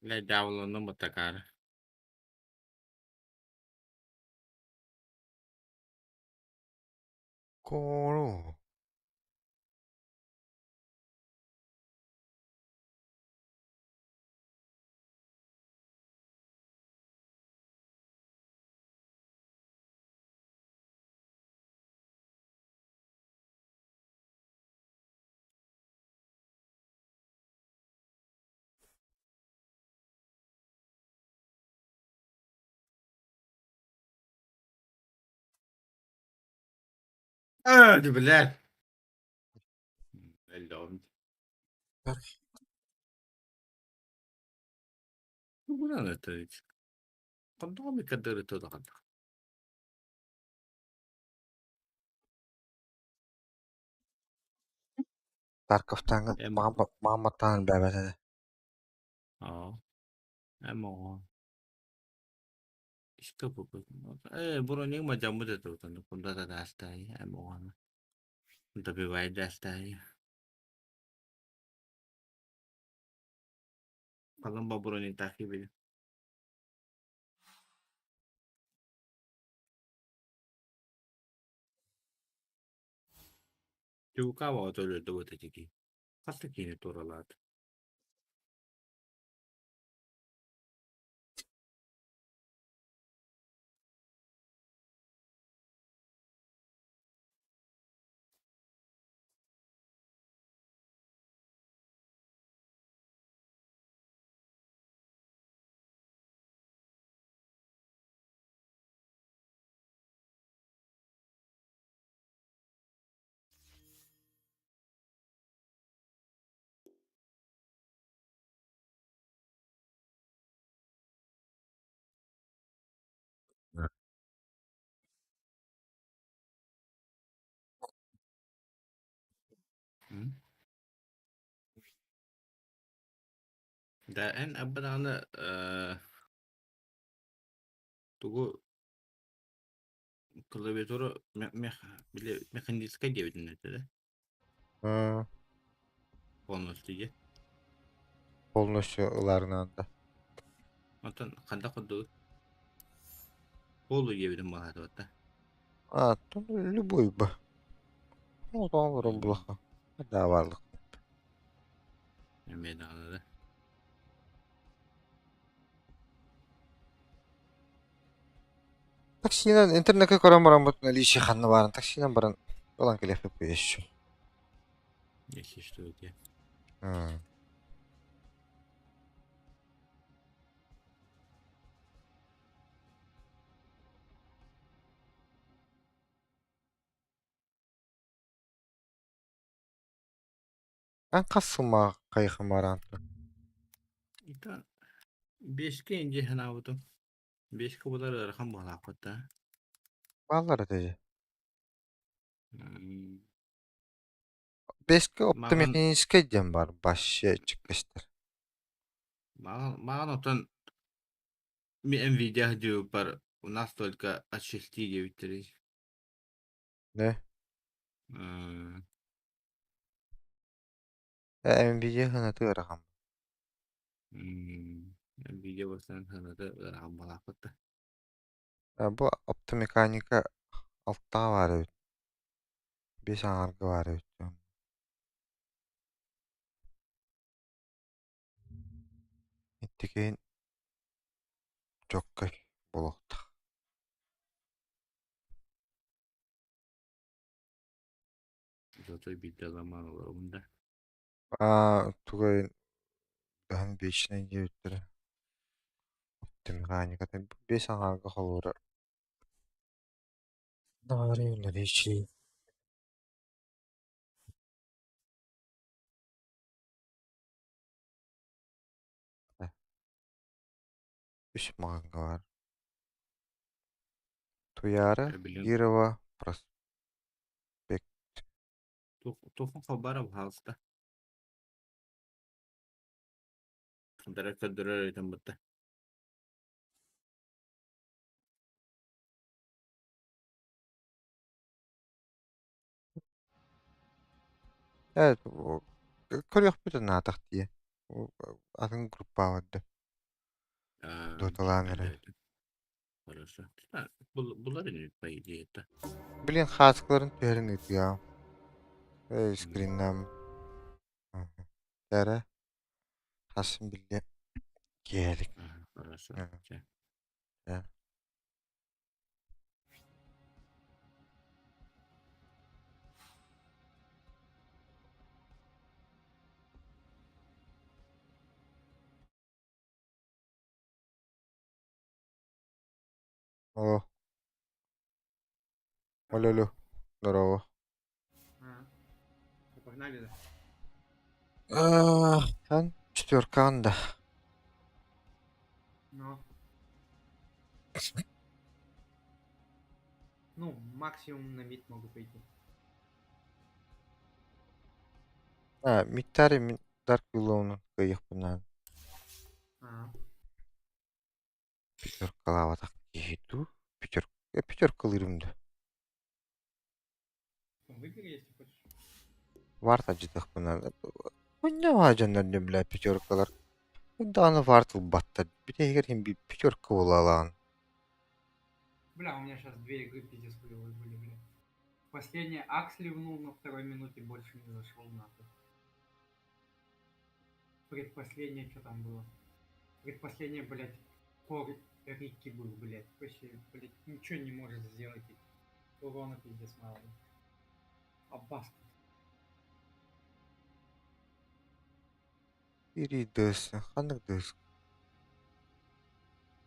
Le diavolo non mi attaccare. Coro. Di بالله. اللهم. Buona notte. Quando mi cadere tutto da casa. Tarkov tangan Emo. Muhammad tangan bebas. Oh. Emo. İşte bu. Buron yung majamu da to. Kunda da dastai. Emo. Kunda bi wai dastai. Kalau ba buron yung taki bi. Chuka wa to le to ta chiki. Kasta kine to ralat. Da en abadana tugu klaviaturu bile mekaniska diye bidin. Полностью. Полностью ыларынан да. Ondan kanda kudu polu yedim bana da hatta. То любой бы. Ну, там блоха. Да, барлык. Yemeğini anladı. Таксинан интернетке көрөм баран бутун лиши ханны барын. Таксинан баран olan келеп коюшу. Yeşil işte öyle. Ан касыма кайхым баран. İta beşke ince hana budu. Beşke bular rakam bala hatta. Баллар теже. Hmm. Беске Mağan оптимистический дем бар. Башы чыккыштыр. mağan otan mi Nvidia diyor par настолько очистили vitri. Не? Hmm. Nvidia хана тыарахам. Nvidia basan hana da rakam bala hatta. Бу оптомеканика алттага бар. Беш аңарга бар. Иттикейин жоккой болокта. Зато bir de zaman olur bunda. Тугай дан бешинен жебиттер. Оптомеканика беш аңарга холура. Давари речи. Үч маганга бар. Туяра, Bilin Кирова, Проспект. tufun habara bu hasta. Direkt durar etem bitti. Evet, körüyok bütün natak diye. Adın gruppa vardı. Доталанеры. Хорошо. Булар не по идее это. Блин, хаскаларын төһөрүн ытыам. Скриннам. Тәрі. Хасын биле. Келик. Хорошо. Ча. О. Алло. Здорово. Погнали, да? Хан четверка анда. Ну. Ну, максимум на мид могу пойти. Миттари мен Дарк Виллоунун кыйык бунан. Ага. Пятеркалава так киһиту. Пятеркалырымды. Выбери, если хочешь. Варта житых бунан. Оння важандар не бля пятеркалар. Даны вартыл баттар. Битегер хим би пятерка болалан. Бля, у меня сейчас две игры пиздец хуёвые были, бля. Последний Акс ливнул на второй минуте, больше не зашел нахуй. Предпоследнее, что там было? Предпоследнее, блядь, Кор Рикки был, блядь. Вообще, блядь, ничего не может сделать. Урона пиздец мало. Аббас. Иридес. Ханак дес.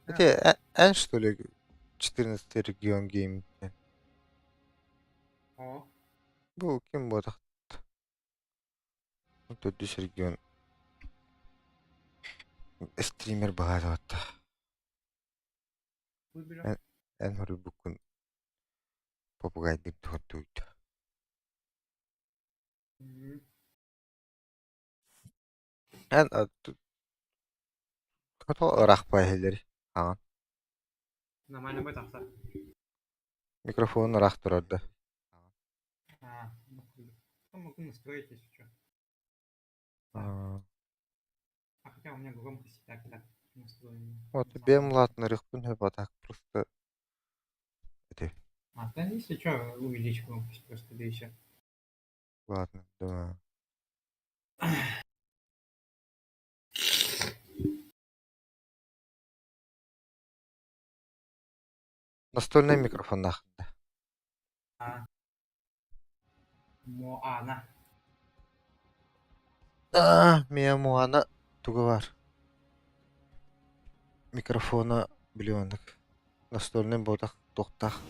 Это Эн, что ли? 14 регион гейм. О, Бұл кем бодақ? 4 регион. Стример бағады отта. выбери. Эн хоры бүкін попугайдыр тұғырды өйді. Эн қатал ұрақ байхелер. Аған. Нормально бы так-то. Микрофон ұрақ тұрарды. Ну, хуй. Потом могу настроить, если что. Вот Хотя у меня громкость и так настроена. бем латын рықпын хеп атақ просто. Это, Да если что, увеличь громкость просто, да и все. ладно, да. Настольный микрофон нахында. Моана. Мия Муана туғы бар. Микрофона билиондық. Настольный бодақ тоқтақ.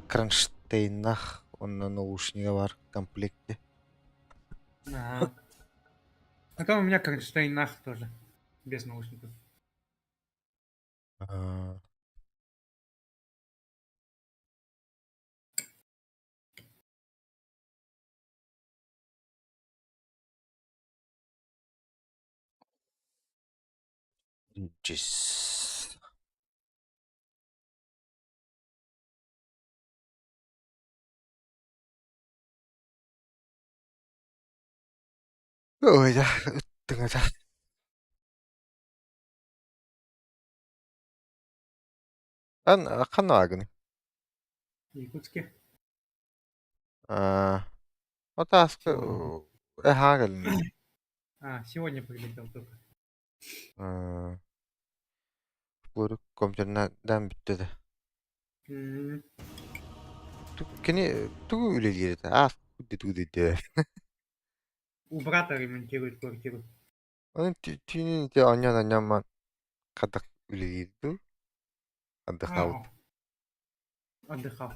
Кронштейнах. Онна наушнига бар в комплекте. А там у меня Кронштейн нах тоже. Без наушников. Джис. Ой, да. Тыңата. Қанна агын. В Якутске. Отаскы. Сегодня. Эхагылын. Сегодня прилетел только. Бұл компьютернан біттеді. Кені тугу үлелерді. Күдді. У брата ремонтирует квартиру. Onun tüyünün de anyan kadak үлелерді. Отдыхал. Отдыхал.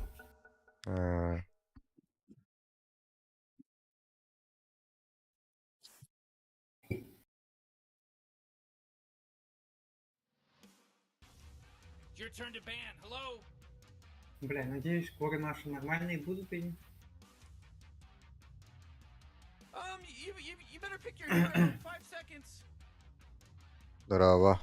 Your turn to ban. Hello? Бля, надеюсь, скоро наши нормальные будут и... You better pick your hero in 5 seconds. Здорово.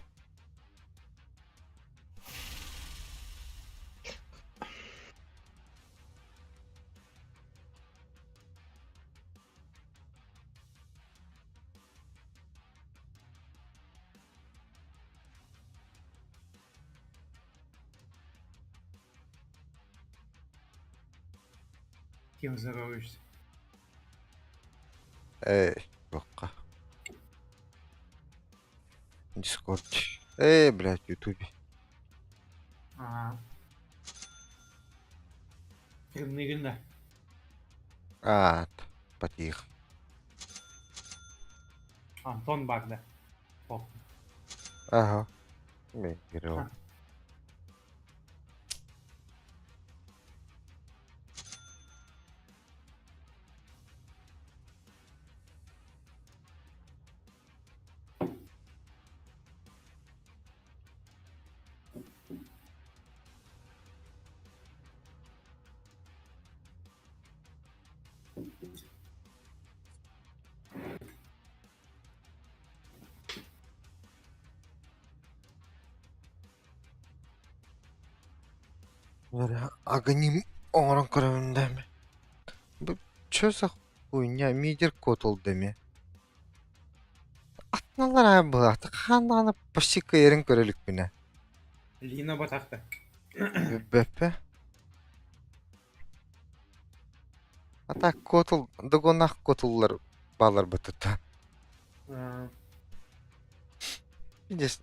Кем здороваешься? Бокка. Дискорд. Блядь, Ютубе. Ага. Кірмегінді. Потих. Антон барды. Оп. Ага. Мен кереу. Ха. Агоним оңран көрөмүндәме? Бу чё за хуйня? Мидер котол деме. Атналар была. Хананы почти кайрын көрөлүк бине. Лина батақты. Беппе. Ата котол, догонах котоллар балар бытыта. Видишь,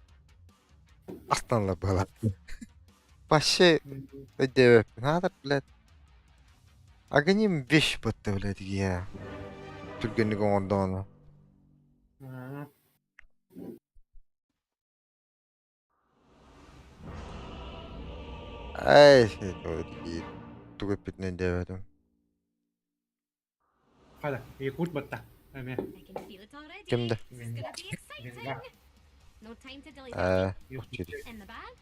атналар была. Вообще, өдебеп. Надо, блядь. Агоним вещь бытты, блядь, я. Түргенлик оңордону. Ай, тугып битне дебедим. Қада, Якут батта. Әме. I can feel it already. Кимде? This is gonna be exciting. Венга. No time to delay. Бухчирик. In the bag?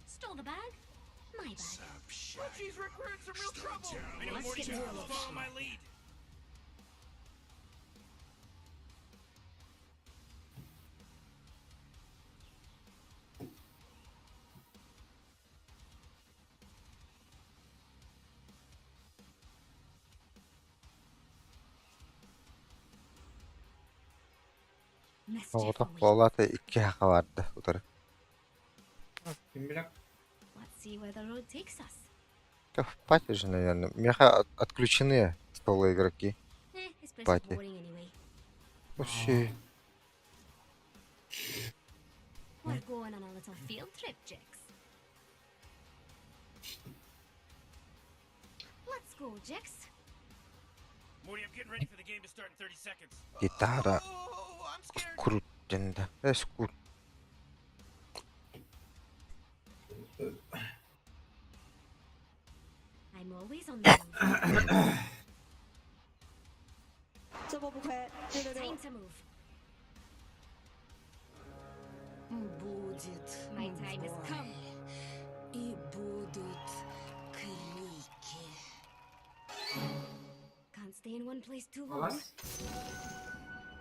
Stole the bag? My bag. She's recruiting some real trouble. I know Let's Morty get will moving. follow my lead. Mischief Оғыта awaits. қолаты 2 хақа барды. Утары. Кім білек? Let's see where the road takes us. В пати же, наверное. Меха отключены столы игроки. This place is Пати. boring anyway. Вообще. We're going on a little field trip, Jix. Let's go, Jix. Morty, I'm getting ready for the game to start in 30 seconds. Гитара. Oh, I'm scared. Крут денде. Скут. I'm always on the move. 这波不亏，666 Time。to move. Будет My time has come. и будут крики. Can't stay in one place too long. Алас?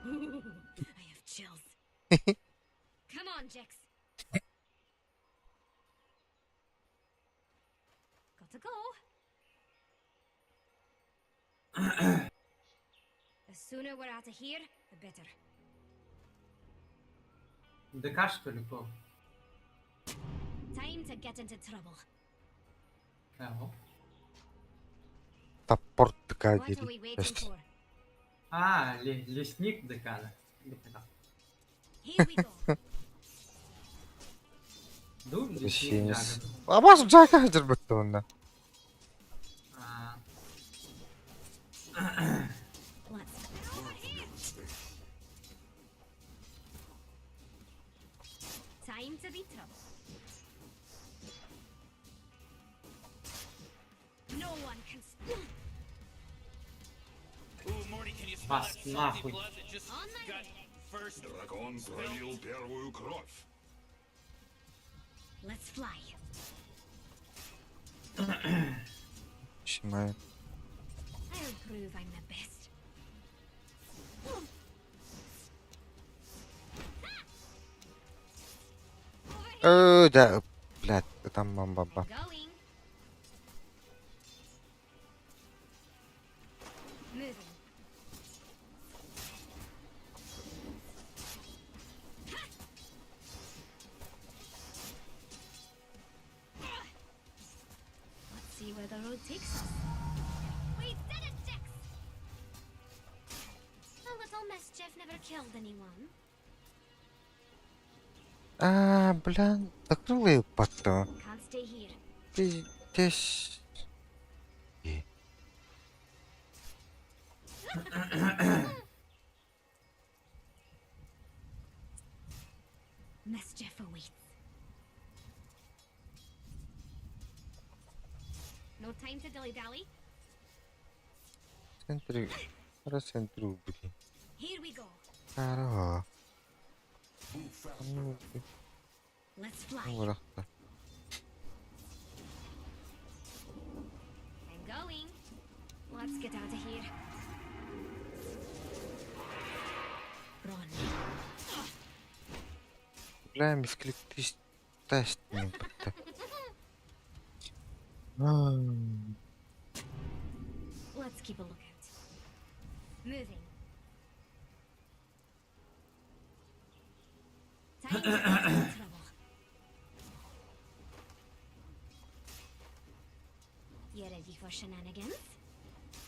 I have chills. Come on, Jix. Gotta go. The sooner we're out of here, the better. ДК, что ли, по? Time to get into trouble. Ого. Топор What are декадили. we waiting for? Лесник ДК, да? Here we go. Ду, лесник Вещенец. ягод. Абас Джайка хажыр бітті онда. А, Let's get over here. Time to be trouble. No one can Ooh, Morty, can you smell Вас that salty нахуй. blood that just On my got way. first? Дракон пролил первую кровь. Let's fly. Шимай. I'll prove I'm the best. Over here. Да, блядь, там баба. Going. Moving. Let's see where the road takes us. We did it, never killed anyone. Блин, закрыла ее потом. Can't stay here. Пиздец. Mischief awaits. No time to dilly-dally. В центре... Раз в центре убери. Here we go. Здорово. Move faster. Ну, Let's fly. враг-то. I'm going. Let's get out of here. Run. Бля, мисклик ты тащит меня как-то. Let's keep a lookout. Moving. Time to get into trouble. You ready for shenanigans?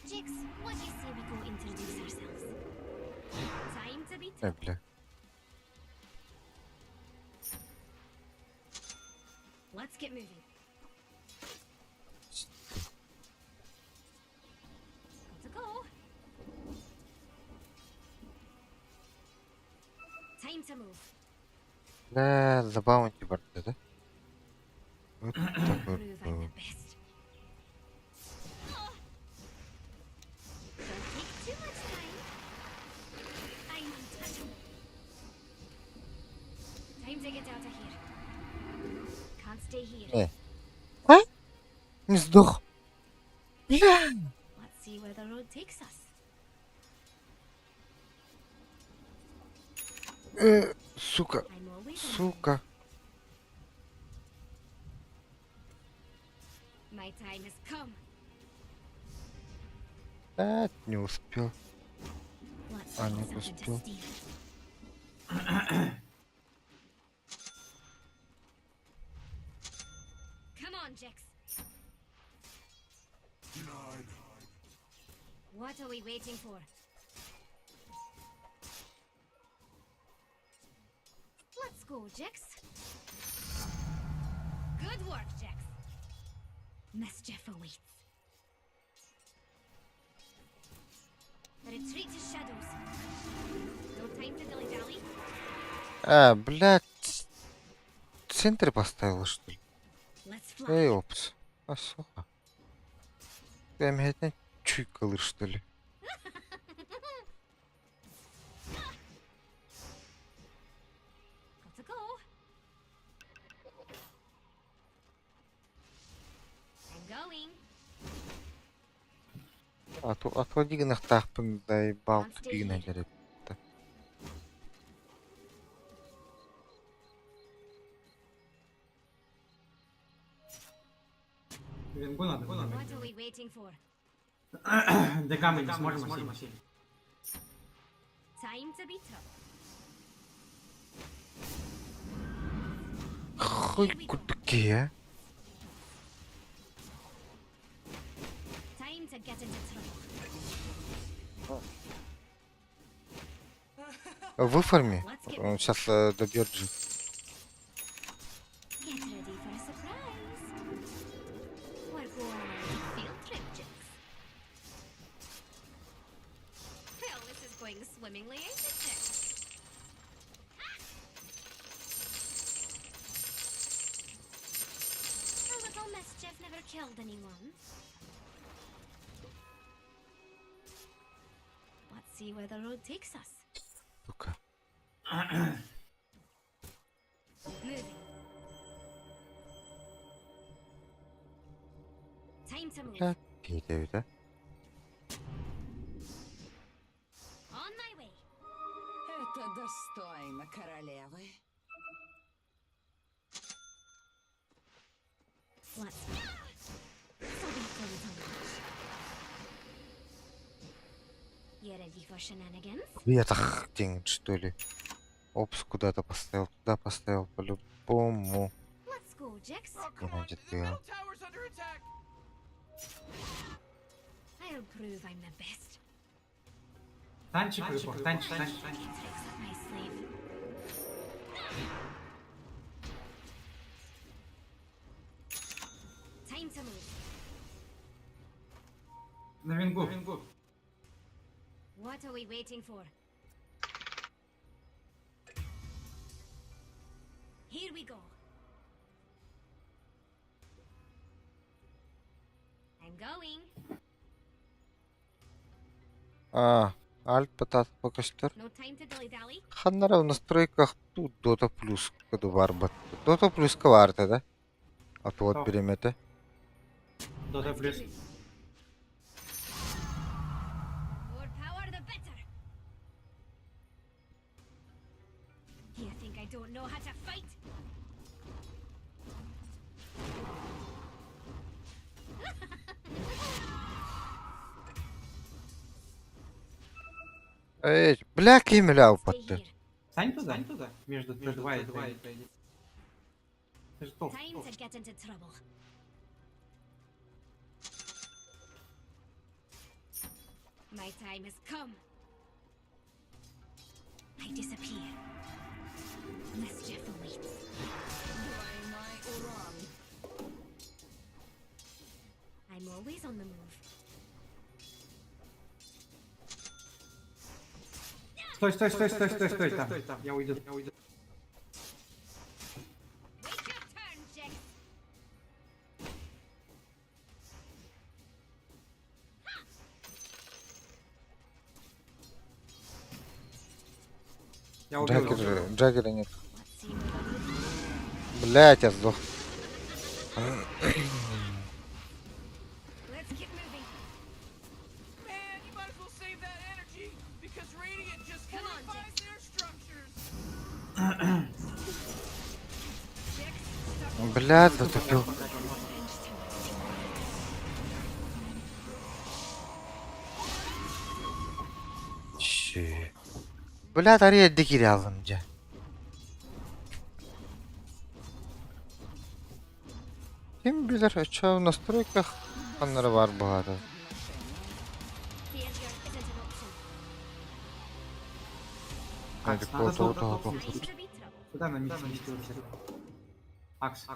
Jix, what do you say we go introduce ourselves? Time to be tough. Бля. Let's get moving. Got to go. Time to move. Бля, за баунти борта, да? Вот так вот. Prove I'm the best. Don't take too much time. I'm untouchable. Time to get out of here. Can't stay here. Не сдох. Бля. Let's see where the road takes us. Сука. I'm always on Сука. My time has come. Не успел. Let's I get need to something to steal. steal. Come on, Jix. Denied. What are we waiting for? Let's go, Jix. Good work, Jix. Mischief awaits. Retreat to shadows. No time to dilly-dally. Блядь. В центре поставила, что ли? Let's fly. Эй, опс. Сука. Я меня опять чуйкалы, что ли? Got to go. I'm going. Отводи гнахтахпын, дай балт пигна дерет. Венгу надо. What are we waiting for? ДК мы не сможем осилить. Time to be tough. Хуй кутки, а? Time to get into trouble. Выформи. Он сейчас добьет же. Get ready for a surprise. We're going on a field trip, Jix. Well, this is going swimmingly, ain't it, Jix? A little mischief never killed anyone. Let's see where the road takes us. Сука. Moving. Time to move. Бля, пидаю, да? On my way. Это достойно королевы. Let's Something fun to watch. You ready for shenanigans? Ветах тень, что ли? Опс, куда-то поставил, туда поставил, по-любому. Let's go, Jix. Oh, come Не on. найдет The ее. middle tower's under attack. I'll prove I'm the best. Танчик выпал, танчик. Tricks up my sleeve. Time to move. На вингу. What are we waiting for? Here we go. I'm going. Альт пытаться покастер. No time to dilly-dally. Ханнара в настройках тут Dota Plus кыды бар бат. Dota Plus'ка vardı da. Отвод Что? беремети. Дота плюс. More power, the better. You think I don't know how to fight? Эй, бля, кимля Stay упатты. here. Стань туда. Между Т2 и Т1. Ты же топ. Time to get into trouble. My time has come. I disappear. Mischief awaits. Двойной урон. I'm always on the move. Стой там. Я уйду. Wait your turn, Jax. Я убил. Джаггера нет. Let's see what Блять, я сдох. Let's keep moving. Man, you might as well save that energy because Radiant just Come on, fortifies their structures. Jax, stop. Блядь, затупил. Щи. Блядь, ария дикiri alınca. Kim bilir açığa в настройках Ханнара var bu arada. Failure isn't an option. Hadi Надо kol тут- kol kol. Time to be trouble. Куда на них сместился? Акс.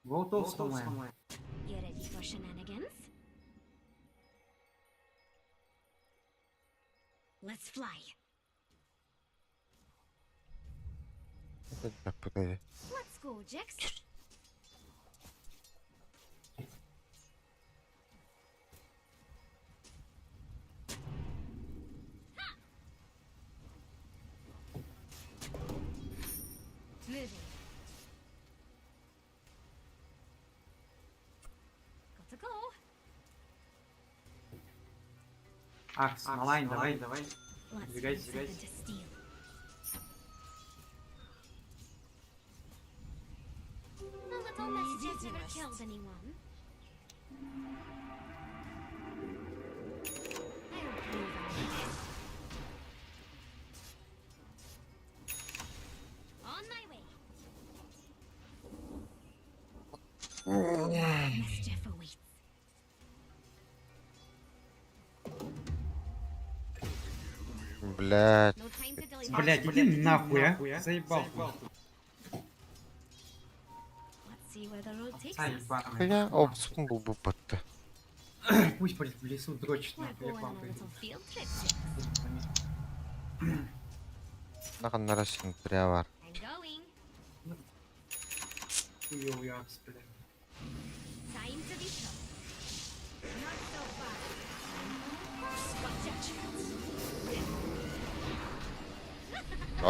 Волтов сломаем. You ready for shenanigans? Let's fly. Погоди. Let's go, Jax. Moving. Got to go. Акс, на лайн, давай. Let's You guys- find something to steal. A little mischief never killed anyone. I don't believe on my way. Mischief awaits. Блядь. No time to dilly Блять, иди нахуй, а. Заебал. Let's see where the road takes Ай, us. ебаный. Я опцум был бы патты. Пусть, блядь, в лесу дрочит, We're нахуй, я к going вам on a приду. little field trip. Jax. На Ханнара синтрия var. I'm going. Хуёвый акс, блядь. Time to be trouble. Not so fast. Spot your chance. Ой.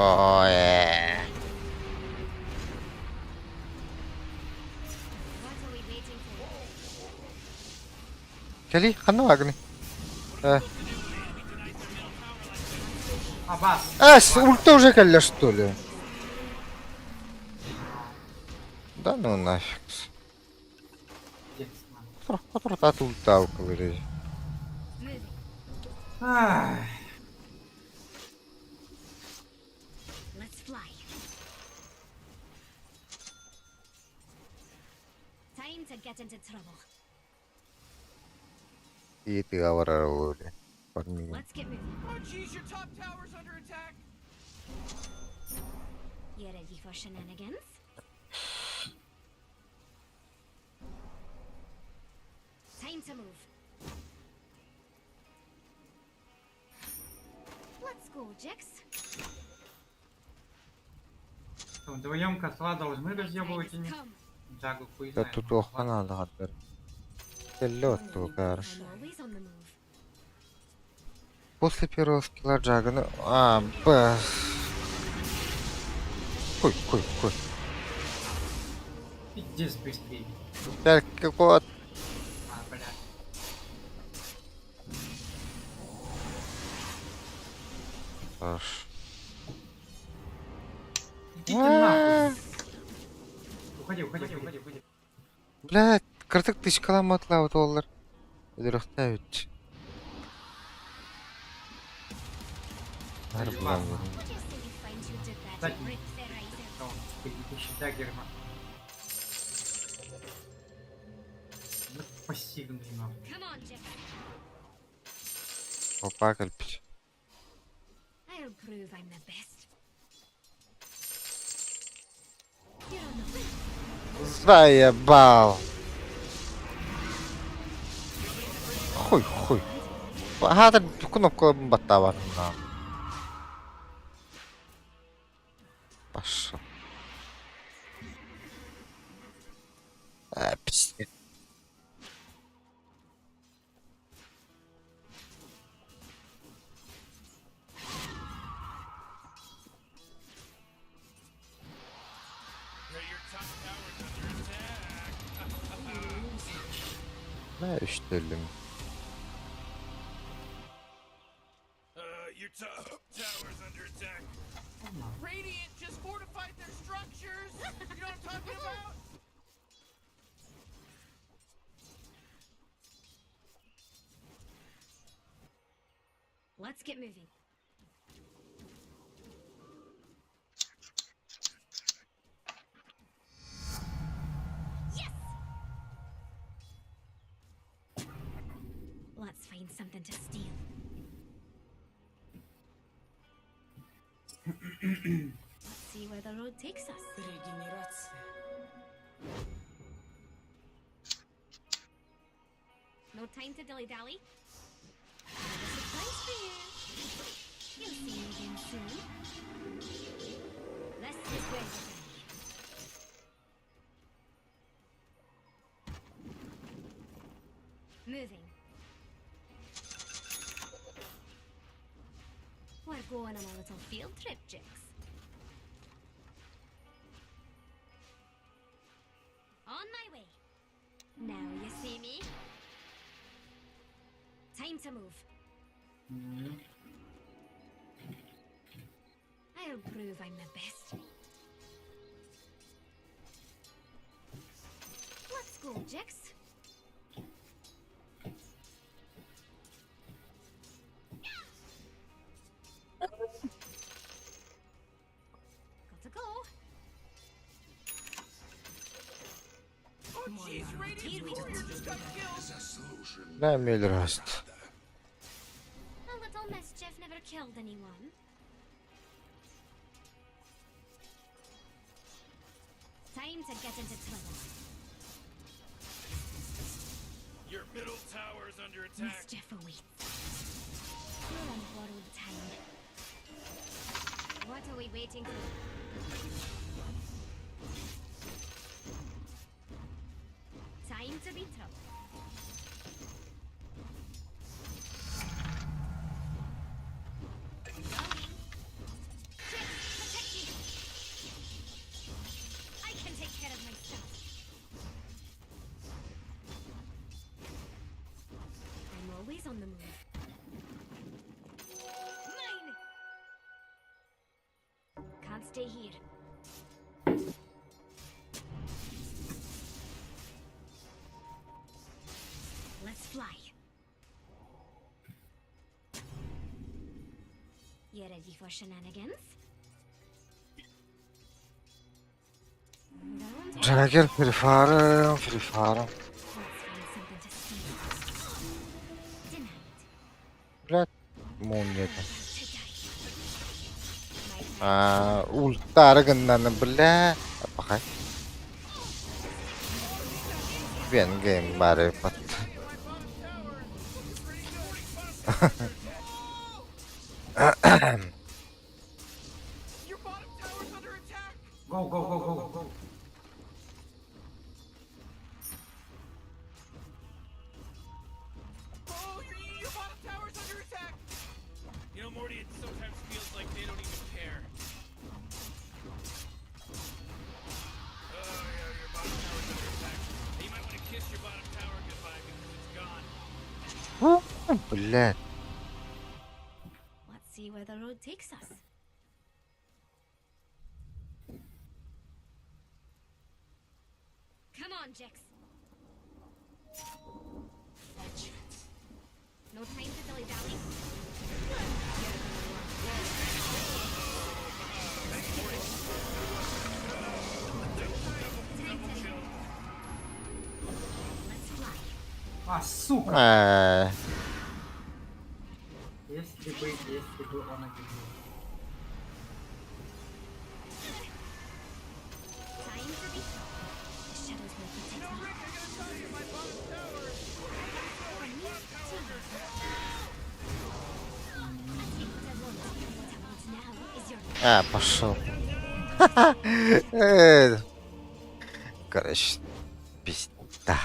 What are we waiting for? Кели, Ханна вагни. Абас. Ульта уже калля, что ли? Да ну нафиг. Который тат ульта укалыри. Moving. Ай. Let's fly. Time to get into trouble. И ты аварар лоли. Barmigin. Let's get moving. Oh, jeez, your top tower's under attack. You ready for shenanigans? Time to move. Let's go, Jix. Что, вдвоем косла должны My разъебывать time и has не? come. Джагу хуй Ja знает. тут охуй надо хатер. Телёту, короче. I'm always on the move. После первого скилла Джагана... Хуй. Пиздец быстрее. Только вот. А, блядь. Хорош. Идите нахуй. Уходи. Блядь, 40 тысяч километров вот олар. Дурахтавич. Ладно. What do you say we find who did that Кстати, and rip their eyes out? Что, какие-то счета герма. Ну, пассивный нахуй. Come on, Jix. Опа, кальпич. I'll prove I'm the best. You're on the move. Заебал. Хуй. Хатер кнопку баттава. Пошел. Пиздец. Your top tower's under attack. Знаю, что ли. Your top tower's under attack. Radiant just fortified their structures. You know what I'm talking about? Let's get moving. Yes! Let's find something to steal. Let's see where the road takes us. Регенерация. No time to dilly-dally. I have a surprise for you. You'll see me again soon. This is where you're ready. Moving. We're going on a little field trip, Jix. On my way. Now you see me. Time to move. I'll prove I'm the best. Let's go, Jix. Gotta go. Oh, jeez, Radiant's warrior just got killed. Заслуженно. Да, Мельраст. A little mischief never killed anyone. Time to get into trouble. Your middle tower's under attack. Mischief awaits. You're on borrowed time. What are we waiting for? Time to be trouble. Going. Quick, protect me. I can take care of myself. I'm always on the move. Mine! Can't stay here. Let's fly. You ready for shenanigans? Round Джаггер, фрифаром. Let's find something to steal. Denied. Блядь, молния там. To die. Ультары гыннаны, бля. Апахай. Венгейм бары пат. Your bottom tower's under attack! Go, go, go, go, go. Oh, your bottom tower's under attack! You know, Morty, it sometimes feels like they don't even care. Oh, yeah, your bottom tower's under attack. You might want to kiss your bottom tower goodbye because it's gone. Блядь. Let's see where the road takes us. Come on, Jix. No time to dilly-dally. Let's fly. А, сука! Эээ. Если бы он обидел. Time to be. The shadows will protect me. Rick, I gotta tell you, my bottom tower. What I want now is your Пошел. Короче, пизда.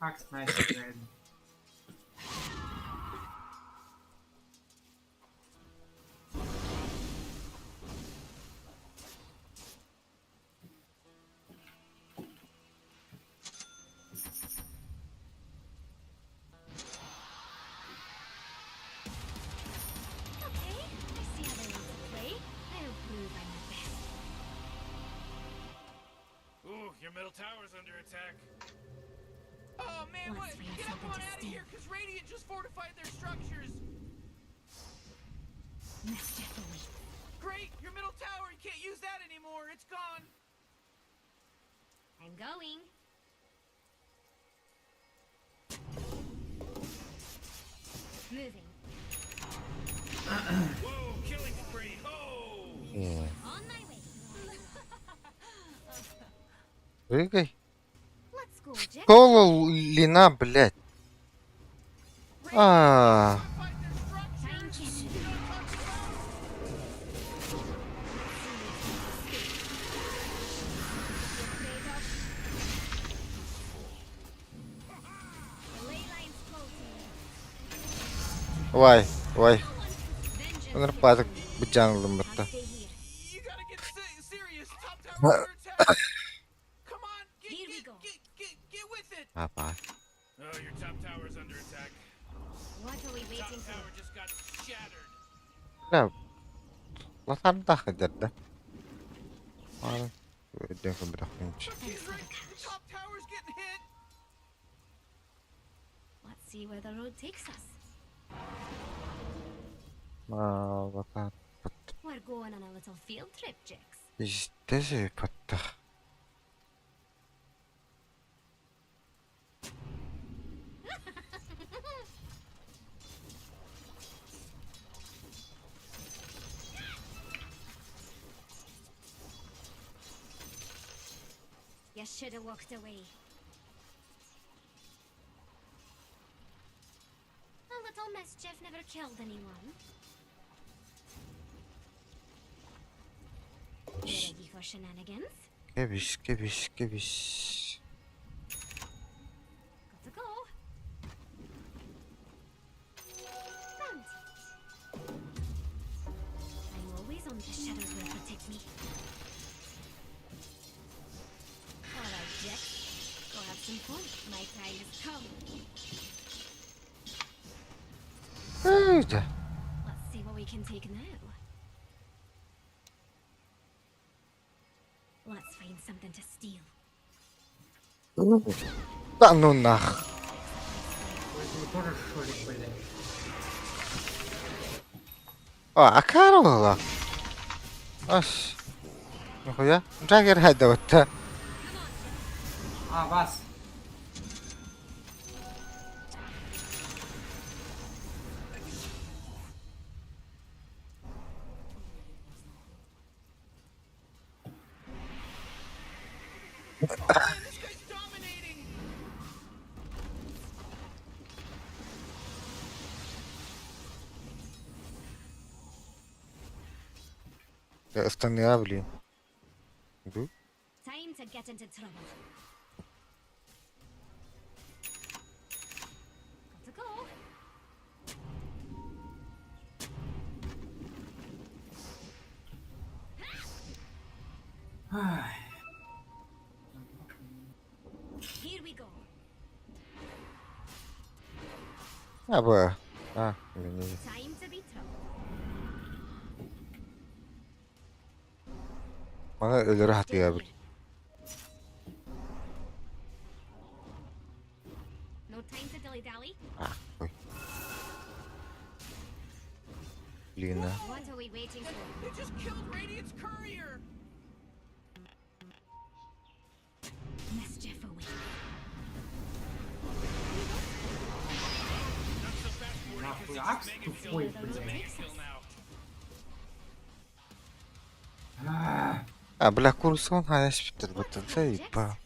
Акс найс играет. Okay, I see how they want to play. I'll prove I'm the best. Ooh, your middle tower's under attack. Oh man, Let's what? find Get something up on to out of steal. here, cause Radiant just fortified their structures. Mischief awaits. Great, your middle tower, you can't use that anymore. It's gone. I'm going. Moving. Whoa, killing spree. Oh! On my way. Прыгай. Let's go, Jix. Соло лина, блядь. Fight their Time structures. king. The ley line's floating. Вай, вай. Vengeance. Нарпаток бычанлым I'll бытта. stay here. You gotta get serious. Top tower under attack. Come on, Here we go. get with it. Апа. Oh, your top tower's under attack. What are we Top waiting for? tower just got shattered. Бля. Латарда ходят, да? Ладно. Выйдем-ка, брахнуть. Jeez, Rick, the top tower's getting hit. Let's see where the road takes us. Латар. We're going on a little field trip, Jix. Пиздец, патта. You should have walked away. A little mischief never killed anyone. You ready for shenanigans? Кебиш, кебиш, кебиш. Got to go. Round. I'm always on the shadows will protect me. Alright, Jack. Go have some fun. My time has come. Эйда. Let's see what we can take now. Let's find something to steal. Да ну нах. Поэтому тоже шорик, блядь. Акарова. Аш. Нахуя? Джаггер хайда вот. А, вас. Я станя, блин. Иду. Time to get into trouble. Got to go. Ай. Here we go. Аба. А, извини. Time to be troubled. Bana ölürü Stay hatırlıyor. here. No time to dilly dally. Ah, koy. Lina. What are we waiting for? They just killed Radiant's courier! Mischief away. Not so fast, Morty, Нахуй, 'cause Акс it's mega kill. тупой, It's a блядь. mega kill now. А, А, бля, курсон, а я спит, вот это заеба.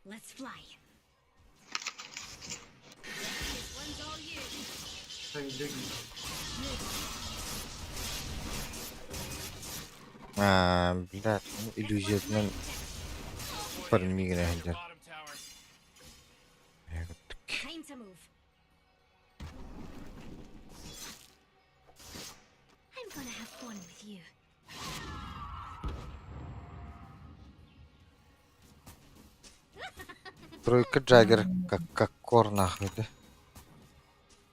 Let's fly. This one's all you. что и бегут. А, бля, иллюзиядан көрінмеген әйелдер. Bottom tower. Time to move. I'm gonna have fun with you. Тройка Джаггер, как кор нахуй, да?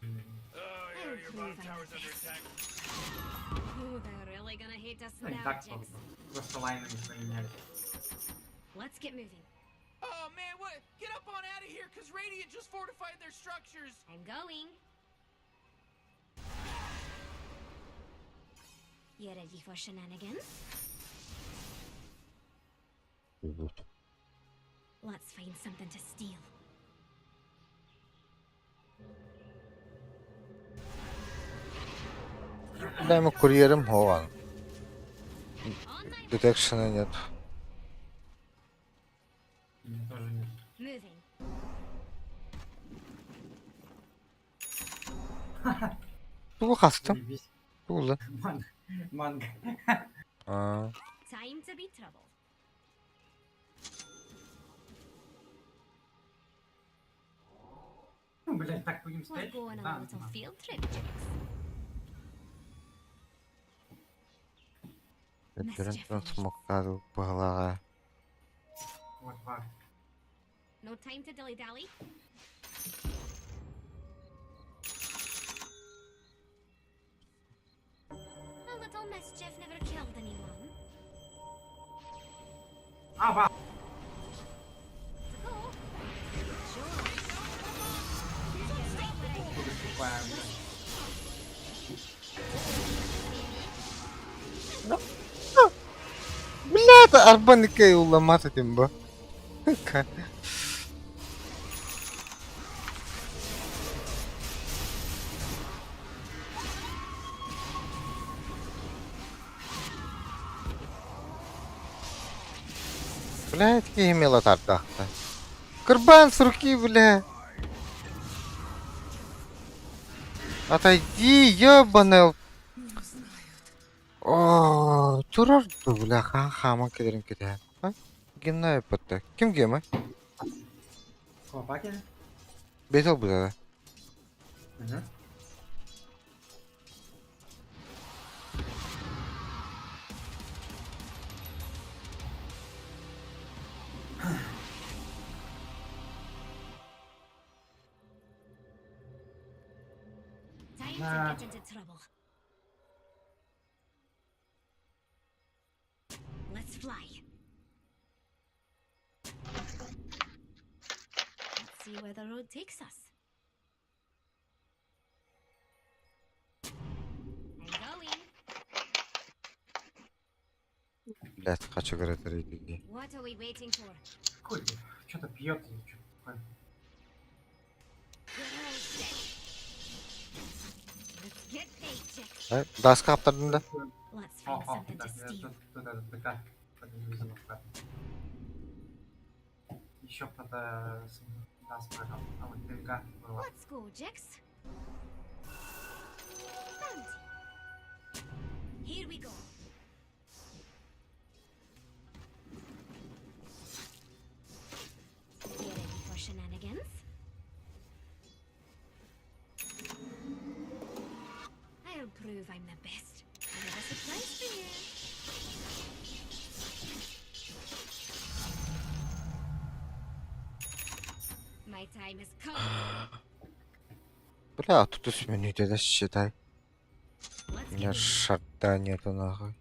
Oh, yeah, your bottom tower's under attack. Ooh, they're really gonna hate us Ну и now, так Jix. просто лайнами поменяли. Let's get moving. Oh, man, what? Get up on out of here, because Radiant just fortified their structures. I'm going. You ready for shenanigans? Let's find something to steal. Бля, ему курьером хован. On my way. Детекшена нет. У меня тоже нет. Moving. Тул хастым. Заебись. Тулы. Манго. Манго. А, Time to be troubled. Ну, блядь, так будем We're стоять? going on Да, a little нахуй. field trip, Jix. Берентон смоктаду по голове. Вот, вар. No time to dilly dally. A little mischief never killed anyone. А, ба! To go. Sure. Откуда тупая, блядь. Бля, это арбаника и уламата тимба. Бля, такие имела тартахта. Карбан с руки, бля. Отойди, ёбаный. О, турарду, бля, хама кедерин кеде. А? Гимна патта. Ким гема? Хлопаки? Бетел, бля. Угу. Time Nah. to get into trouble. Let's fly. Let's see where the road takes us. I'm going. Блядь, хочу говорить религии. What are we waiting for? Какой ты? Что-то пьет или что такое? We're all set. Let's get paid, Jix. А, даска аптырдың да? Let's О, find о, something да, to я steal. тут этот ДК подвезен обратно. Еще кто-то нас прожал. А вот ДК была. Let's go, Jix. Bounty. Here we go. You ready for shenanigans? I'll prove I'm the best. I have a surprise for you. My time has come. Бля, тут и сменить это считай. Let's У меня get it. шарта нету нахуй.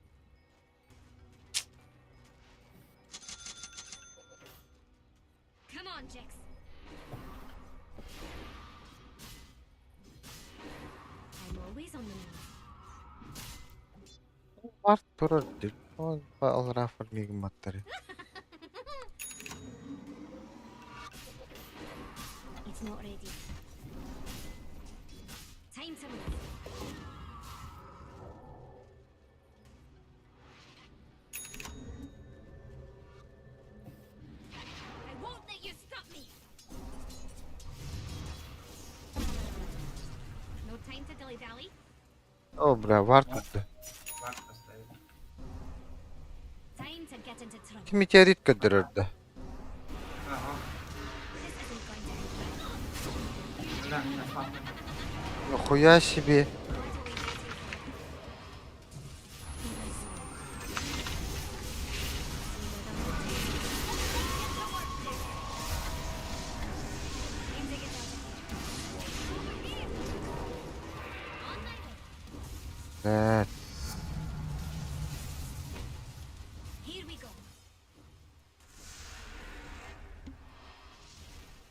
Come on, Jax. I'm always on the move. Вард турар. Он алра фармиг маттари. It's not ready. Time to move. I won't let you stop me. No time to dilly-dally. О, бля, вард тут. Вард поставить. Time to get into trouble. Ти метеорит кадырырды. Ага. This isn't going to end well. Бля, меня факт. Нахуя себе. Блядь. Here we go.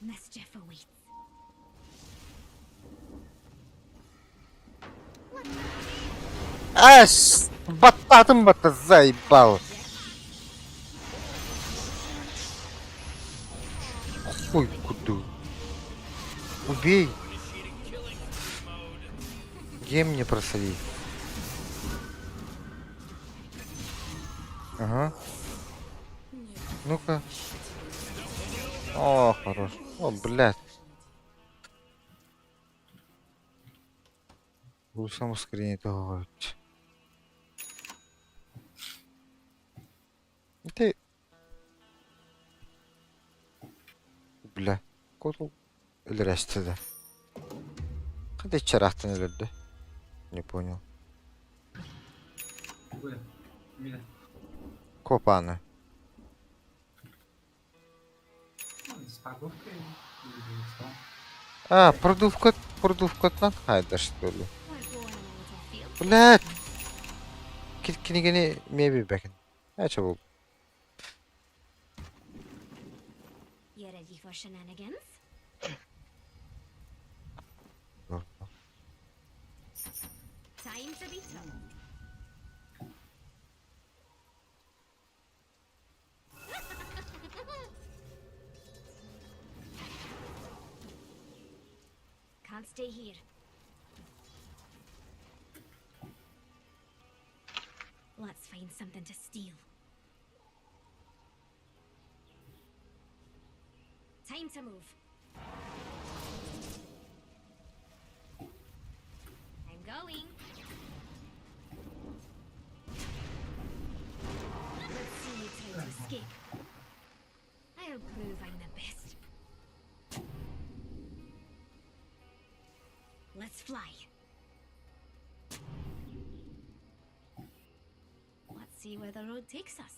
Mischief awaits. Ась! Бататым-бата заебал. Хуй куду. Убей. Где мне просови? Ага. Ну-ка. О, хорош. О, блядь. Гусам скринит говорить. Ты... Бля. Котл. Или растет. Когда чарахтан өлді? Не понял. Бля, меня. Копаны. Ну, с погодкой. Или что? А, продувка хайда, что ли? We're going on a little field. Блядь! Кинигени меби бэкин. А, чё был? You ready for shenanigans? Time to be tough. Can't stay here. Let's find something to steal. Time to move. I'm going. Let's see you try to escape. I'll prove I'm the best. Let's fly. Let's see where the road takes us.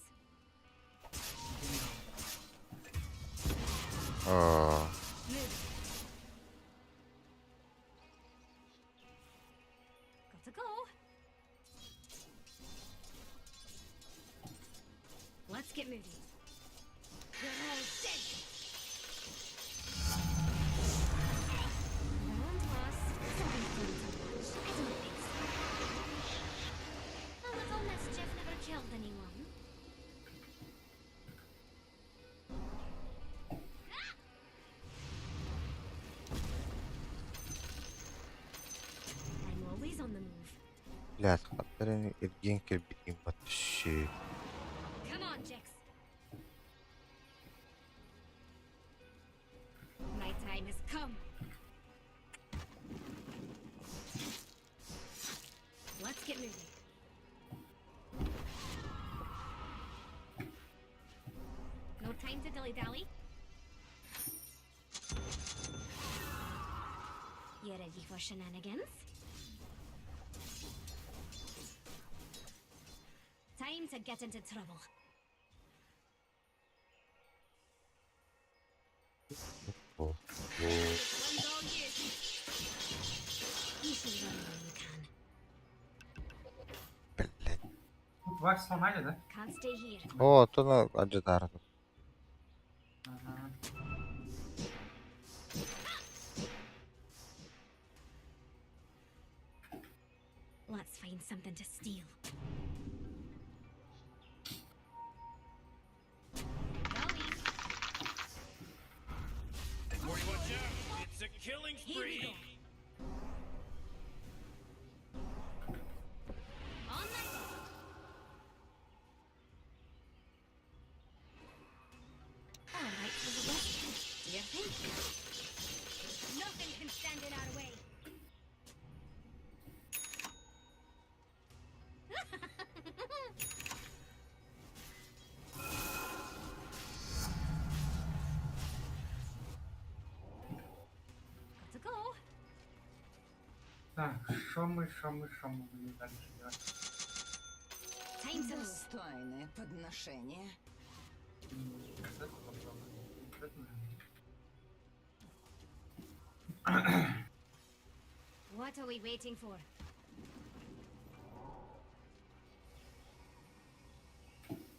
О, Move. Gotta go. Let's get moving. You're all dead. Round loss. Something fun to watch. I don't think so. A little mischief never killed anyone. I'm always on the move. блядь, хаттарын эрген кирбитин батшы. Come on, Jax. My time has come. time to dilly-dally. You ready for shenanigans? Time to get into trouble. Oh. One's all you. You should run when you can. Блядь. Тут ваш сломали, да? Can't stay here. О, то на аджитар. Ага. Let's find something to steal. Golly, Morty, watch out! It's a killing here we spree! go. On my all right for the West. Do you think? Nothing can stand in our way. Got to go. Так, шо мы будем дальше делать? Time to move. Достойное подношение. Вот это попробуем. Вот это, наверное. What are we waiting for?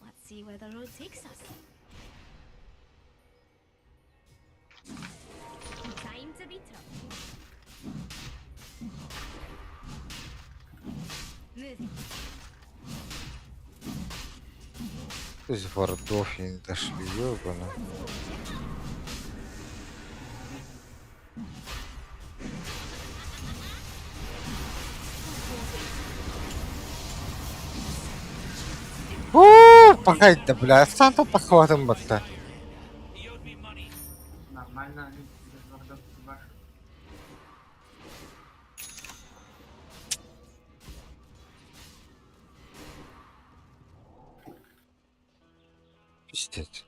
Let's see where the road takes us. Time to be troubled. Moving. Из вардов я не дошли, ёбана. Погоди, бля, сам-то похватом будто. He owed me money. Нормально, они без вардов башут. Пиздец.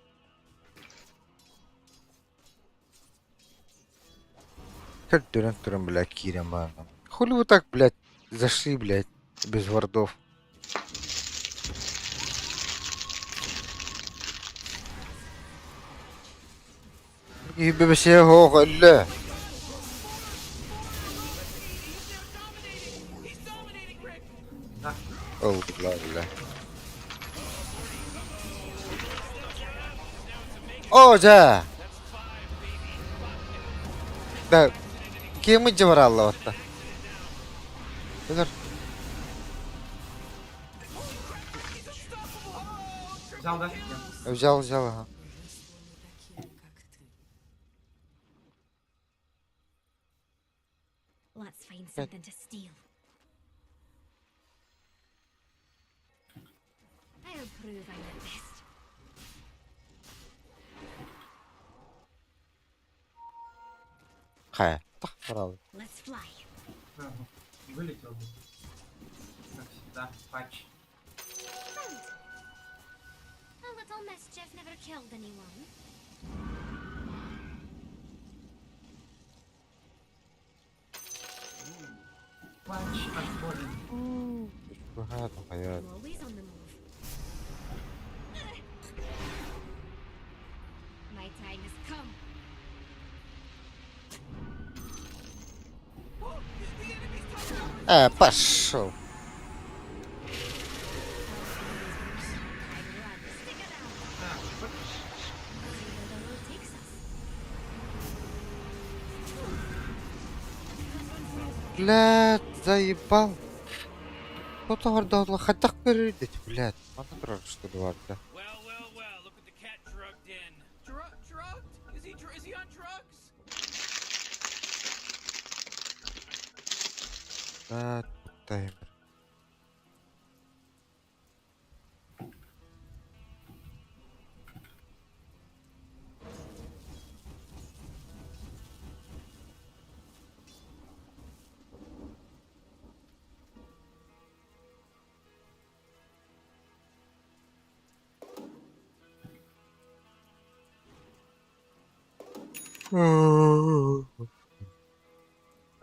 Как дурак, блядь, Киря, мама. Хули вы так, блядь, зашли, блядь, без вардов? يبقى بس هو غلا. Да, او بالله بالله. او جا. ده كيف متجبر الله وطا. تقدر взял, да? Я. взял, ага. Let's find something to steal. I'll prove I'm the best. Хай. Так, правда. Let's fly. Ага. Вылетел бы. Как всегда, патч. Found. A little mischief never killed anyone. Патч отборен. Багато хаят. I'm always on the move. My time has come. Пошел. Stick it out. See where the road takes us. Блядь, заебал. Кто-то вардал, хотя перейдет, блядь. Надо брать, что ли, варда. Well, look at the cat drugged in. Drugged? Is he on drugs? Да, таймер.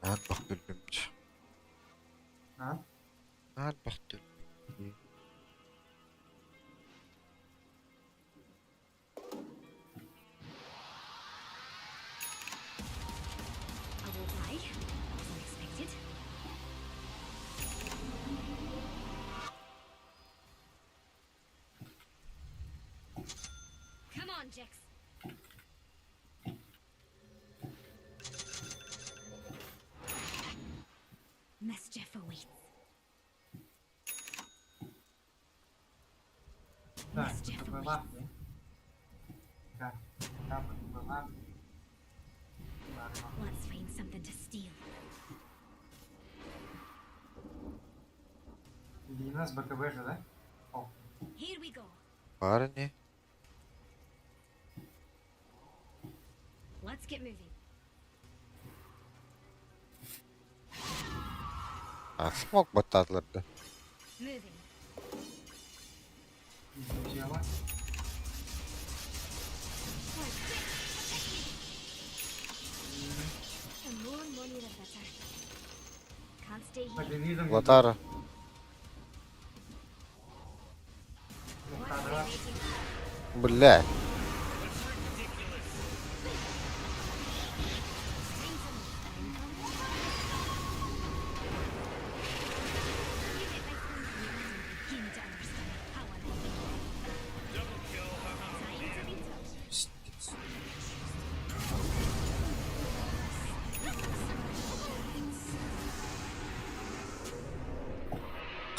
Albax dülbümç. А? Albax dülbümç. I won't lie. That was unexpected. Come on, Jix. Mischief awaits. Так, Mischief БКБ awaits. лапки. Да, да, БКБ лапки. Ладно. Let's find something to steal. Лина с БКБ же, да? О, Here we go. Парни. Let's get moving. Смог бататларды. Moving. взяла. The more money, the better. Can't stay here. Под видом Лотара. What are we waiting for? Блядь.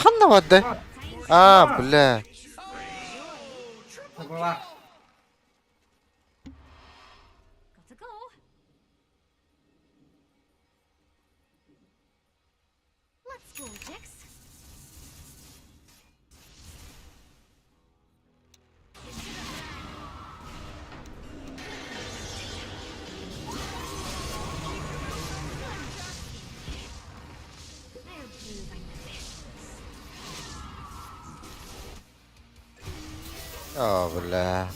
Ханна вадде. Бля. Это была. Gotta go. Let's go, Jix. I'll prove I'm the best. Бля.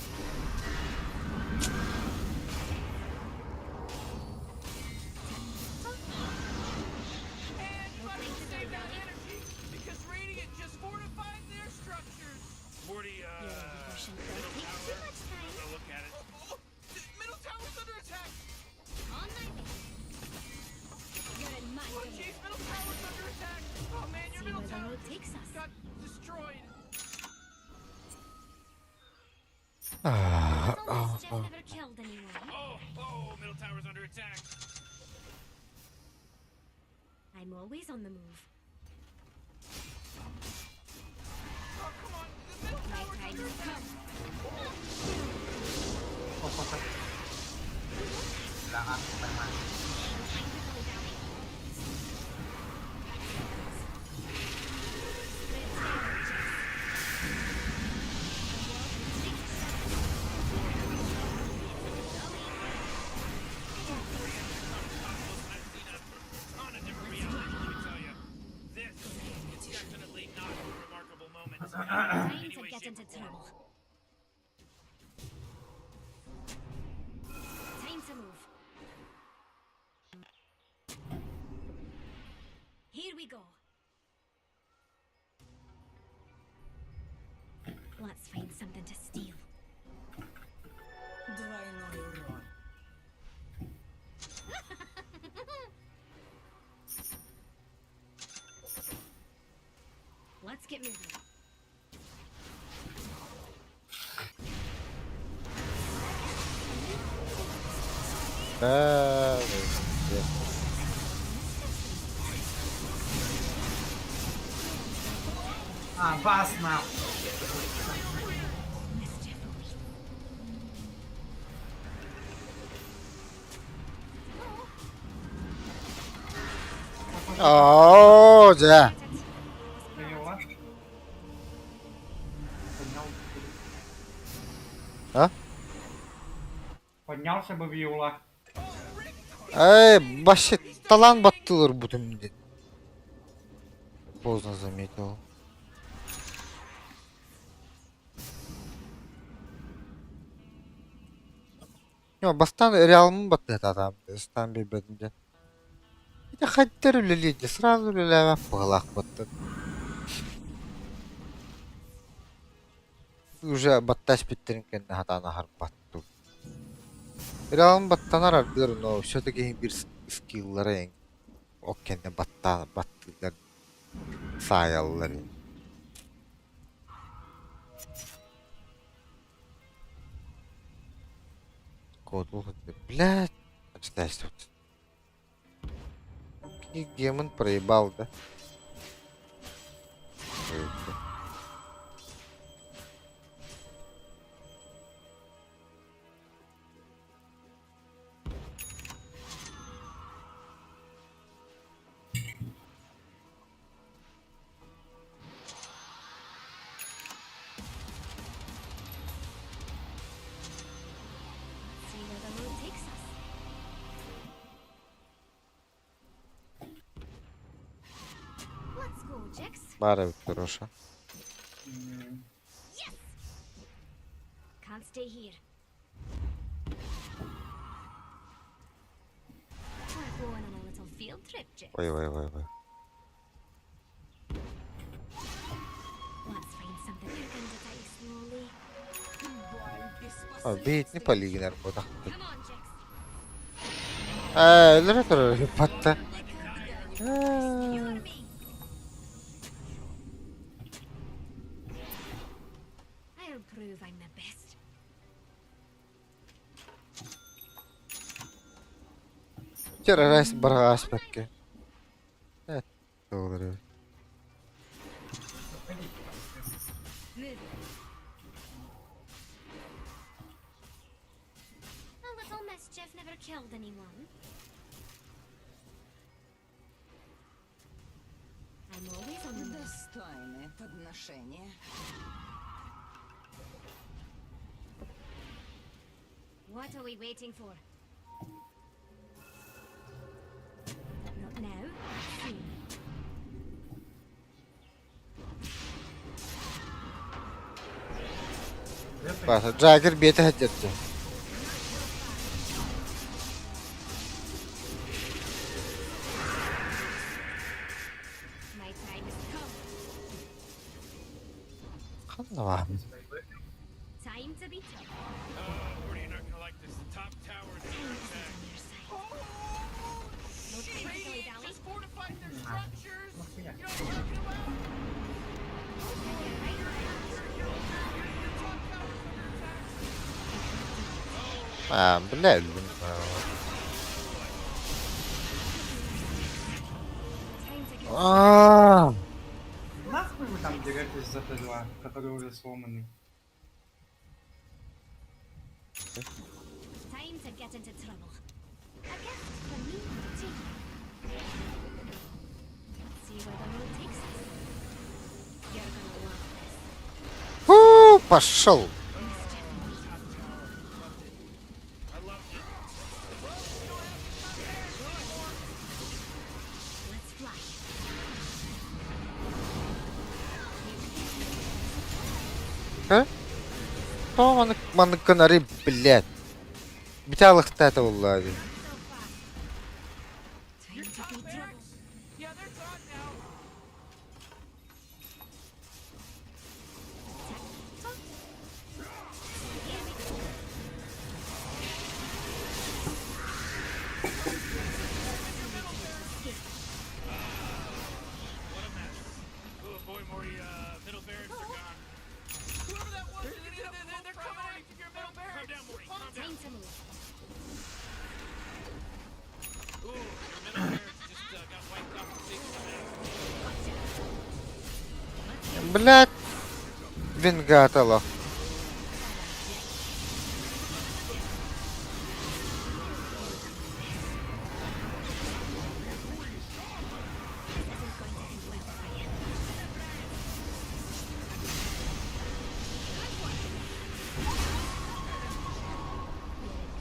Because Radiant just fortified their structures. Morty, Russian don't take too much time. I'll look at it. Oh, the middle tower's under attack. On my way. You're in my Oh, way. jeez, middle tower's under attack. Oh man, your See middle where the tower road takes us. got destroyed. As long as Jeff never killed anyone. Oh, middle tower's under attack. I'm always on the move. Oh, come on, the middle My tower's time under has attack. come. Опа, да, поймали. Ton of different realities, let me tell you. This is definitely not a remarkable moment. Time Any to way, get shape, into or form. trouble. Time to move. Here we go. Let's find something to steal. Двойной урон. Let's get moving. Бас нахуй. Mischief awaits. Да. Привела. Поднял. А? Поднялся бы Виола. Башы талан баттылар бутумде. Поздно заметил. бастан реалмын баттыт адам. Стан бебединде. Это хаттер үлелиди. Сразу үлелевен пылак баттыт. Уже батташ биттерин кенне хатана хар батту. Реалмын баттанар ардыр, но все-таки bir skill'ları o kenne battılar sayalları. Коду, блядь, почитай тут. И демон проебал, да? See where the road takes us. Let's go, Jax. Бара хороша. Can't stay here. We're going on a little field trip, Jax. Ой. Let's find something you can detect slowly. Бейт не полигнер bu da. Come on, Jax. Öldüre duruyor patta. You're me. I'll prove I'm the best. Террорайс баргас пекке. Doğru. A little mischief never killed anyone. I'm always on the move. Достойное подношение. What are we waiting for? Not now. Soon. Bak, Jagger beti haccetti. My time has come. Kanna var. Time to be tough. What are you not gonna like this? The top tower is under attack. On your side. No time to dilly-dally. Just fortified their structures. Нахуя? You know what I'm talking about? Блядь. Time to get Нахуй вы там деретесь за Т2, который уже сломанный? time to get into trouble. A gift for me too. See where the road takes us. You're gonna love this. Пошел. Let's fly. Кто маныканари, блядь. Биталыхта это улави. Time to be trouble. Yeah, they're gone now. Oh boy, Morty, middle barracks are gone. Whoever that was, they're coming at your middle barracks. Calm down, Morty, calm down. Time to move. Ooh, your middle barracks just got wiped off the face of the map. Блядь. Вингатало.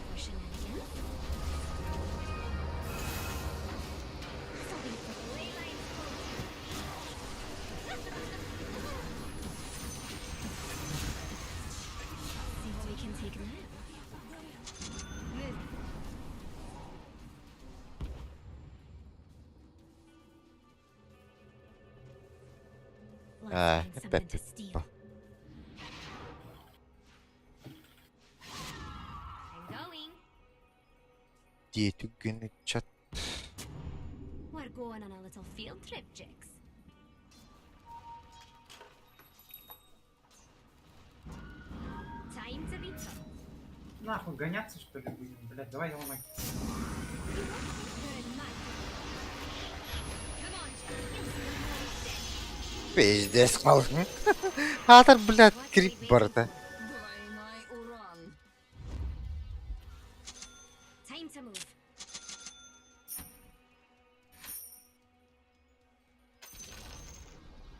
For shenanigans. Something for the ley lines close. See what we can take now. Ah, find something bet to it. steal. Oh. I'm going. Dito chat. We're going on a little field trip, Jix. Time to be troubled. Нахуй гоняться что ли будем, блядь, давай его на... You're in my Come on, Jix. Пиздец қалдың. Атыр, блядь, крип бар да. Двойной урон. Time to move.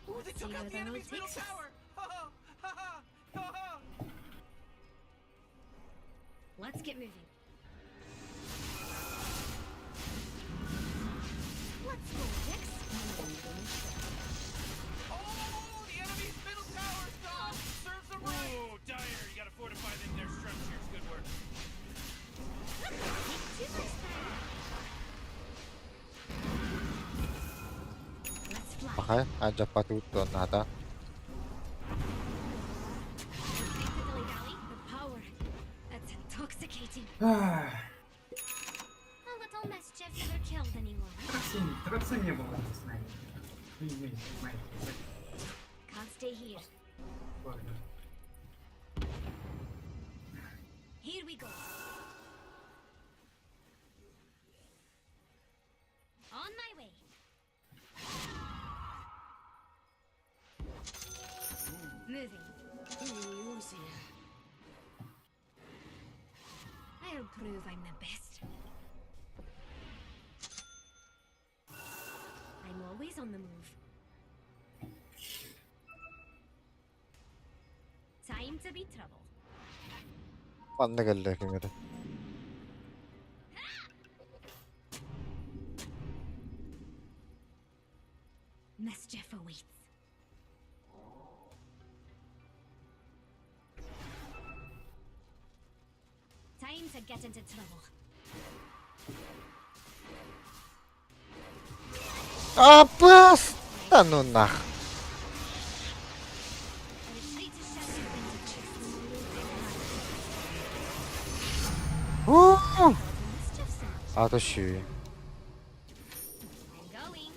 Ooh, they See took where out the the road enemy's middle takes us. tower. Ha ha ha ha ha. Let's get moving. Let's go, Jix. Oh, the enemy's middle tower's gone. Serves them right. Oh, Dire, you gotta fortify them their structures. Good work. Too much time. Let's fly. Okay, aja patuton nata. Dilly-dally, the power. That's intoxicating. Ах, A little mischief never killed anyone. Троцин не было с нами. Не, знаете, Can't stay here. ладно. Here we go. On my way. Moving. Иллюзия. I'll prove I'm the best. I'm always on the move. Time to be trouble. Bana geldi kimleri. Mischief awaits. Time to get into trouble. Абас! Да ну нах. A retreat to shelter Уу! mischief sound. Аташи. I'm going.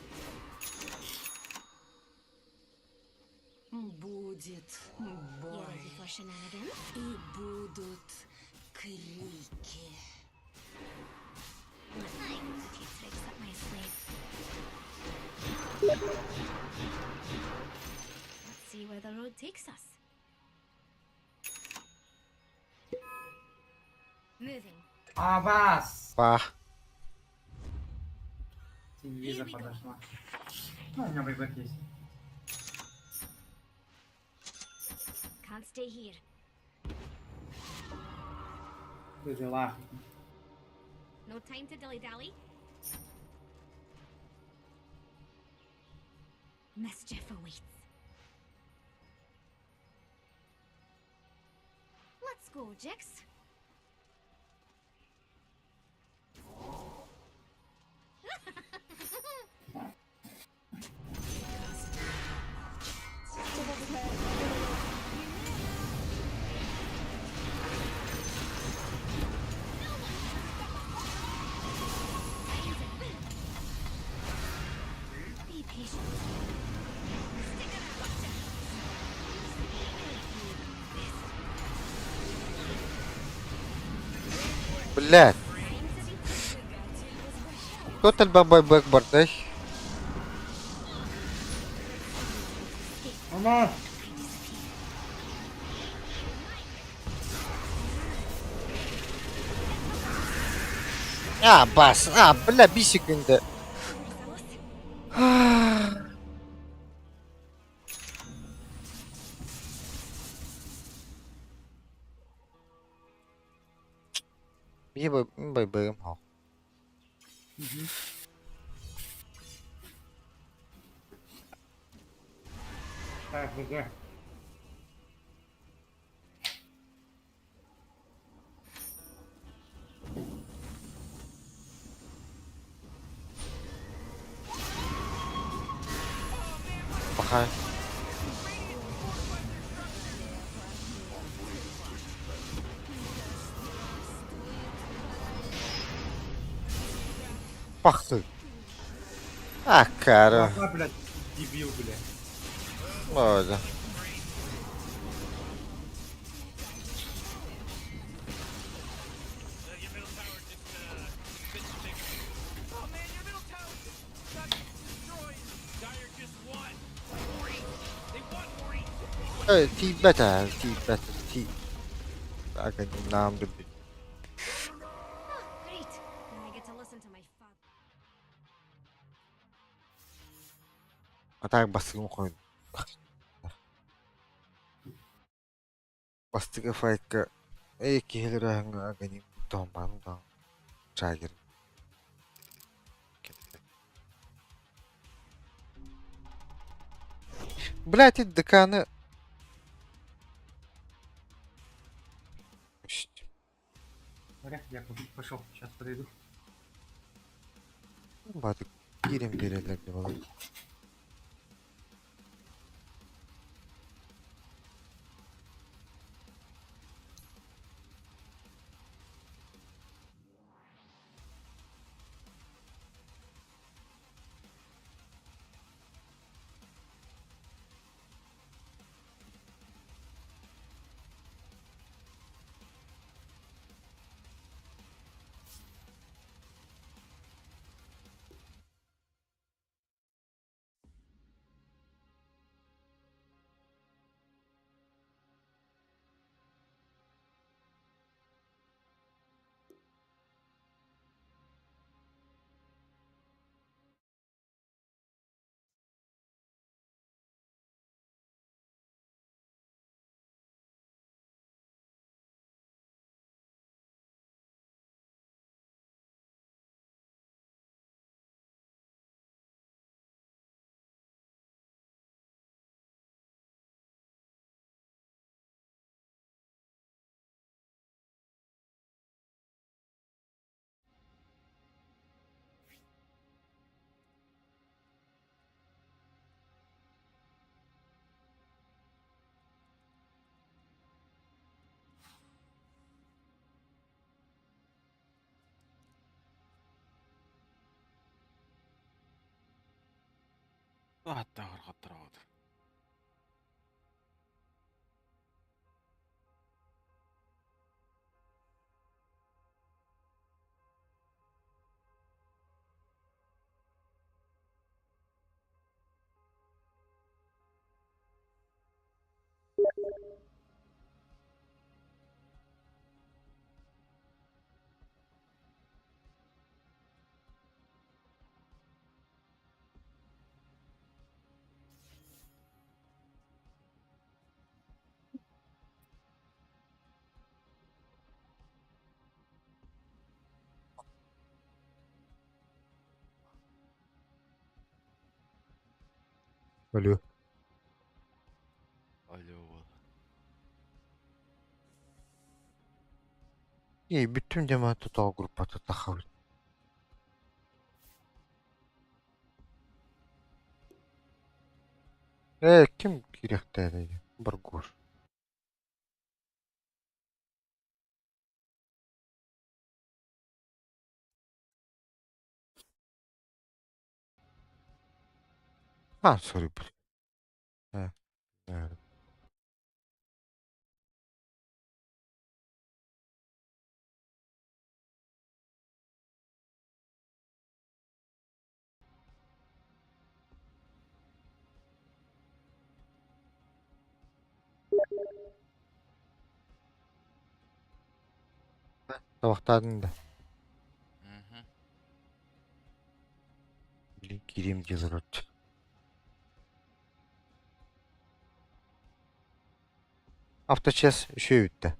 Будет You бой. ready for shenanigans? И будут крики. I got a few tricks up my sleeve. Let's see where the road takes us. Moving. Абас! Пах. Виза подошла. Ну, у меня выбор есть. Can't stay here. Вывела. No time to dilly-dally. Mischief awaits. Let's go, Jix. Be patient. Stick around, Jix. Блядь. Time to be Кто бабай бэкборд, Мама! Бас. Бля, bir секунда. Bài bơm hả? Так, ГГ. Пахай. пахты. А, кара. Ага, блядь, дебил, блядь. Ладно. Your middle tower just bit bigger. Oh man, your middle tower just got destroyed. Dire just won. Maurice, they won, Maurice. Ти. Agak namdı. Oh, great. Now I get to listen to my father. Atak basılı koydum. Bastık fayka. Ki helir agani tomban da. Çagir. Блять, это деканы. Вряд ли я пошел, сейчас подойду. Batık girim derelerde var. Hatta harqattıramadı. Alo. Alo. İyi bütün cemaat total gruppa tahavül. Kim kirekteydi? Bargur. Ha sorry. Ha. Evet. Sabahtan da. Mhm. Gireyim diyorlar. Hafta час şey bitti.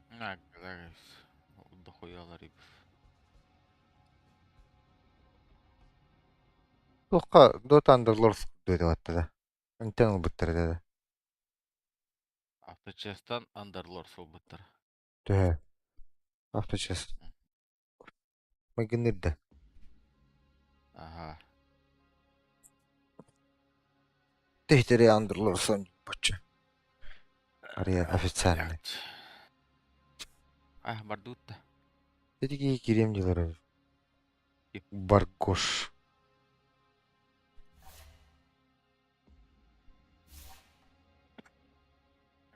Ha, güzel. Дохуялар и. Тоққа Dota Underlords dedi hatta da. Internal bitti dedi. Авточастан Underlord сол быттыр. Tühe. Hafta час. Магнитда. Ага. Теhtери Underlords он бача. Ария официальный. Блядь. Бардут-то. Dedi ki gireyim diyorlar. Баргош.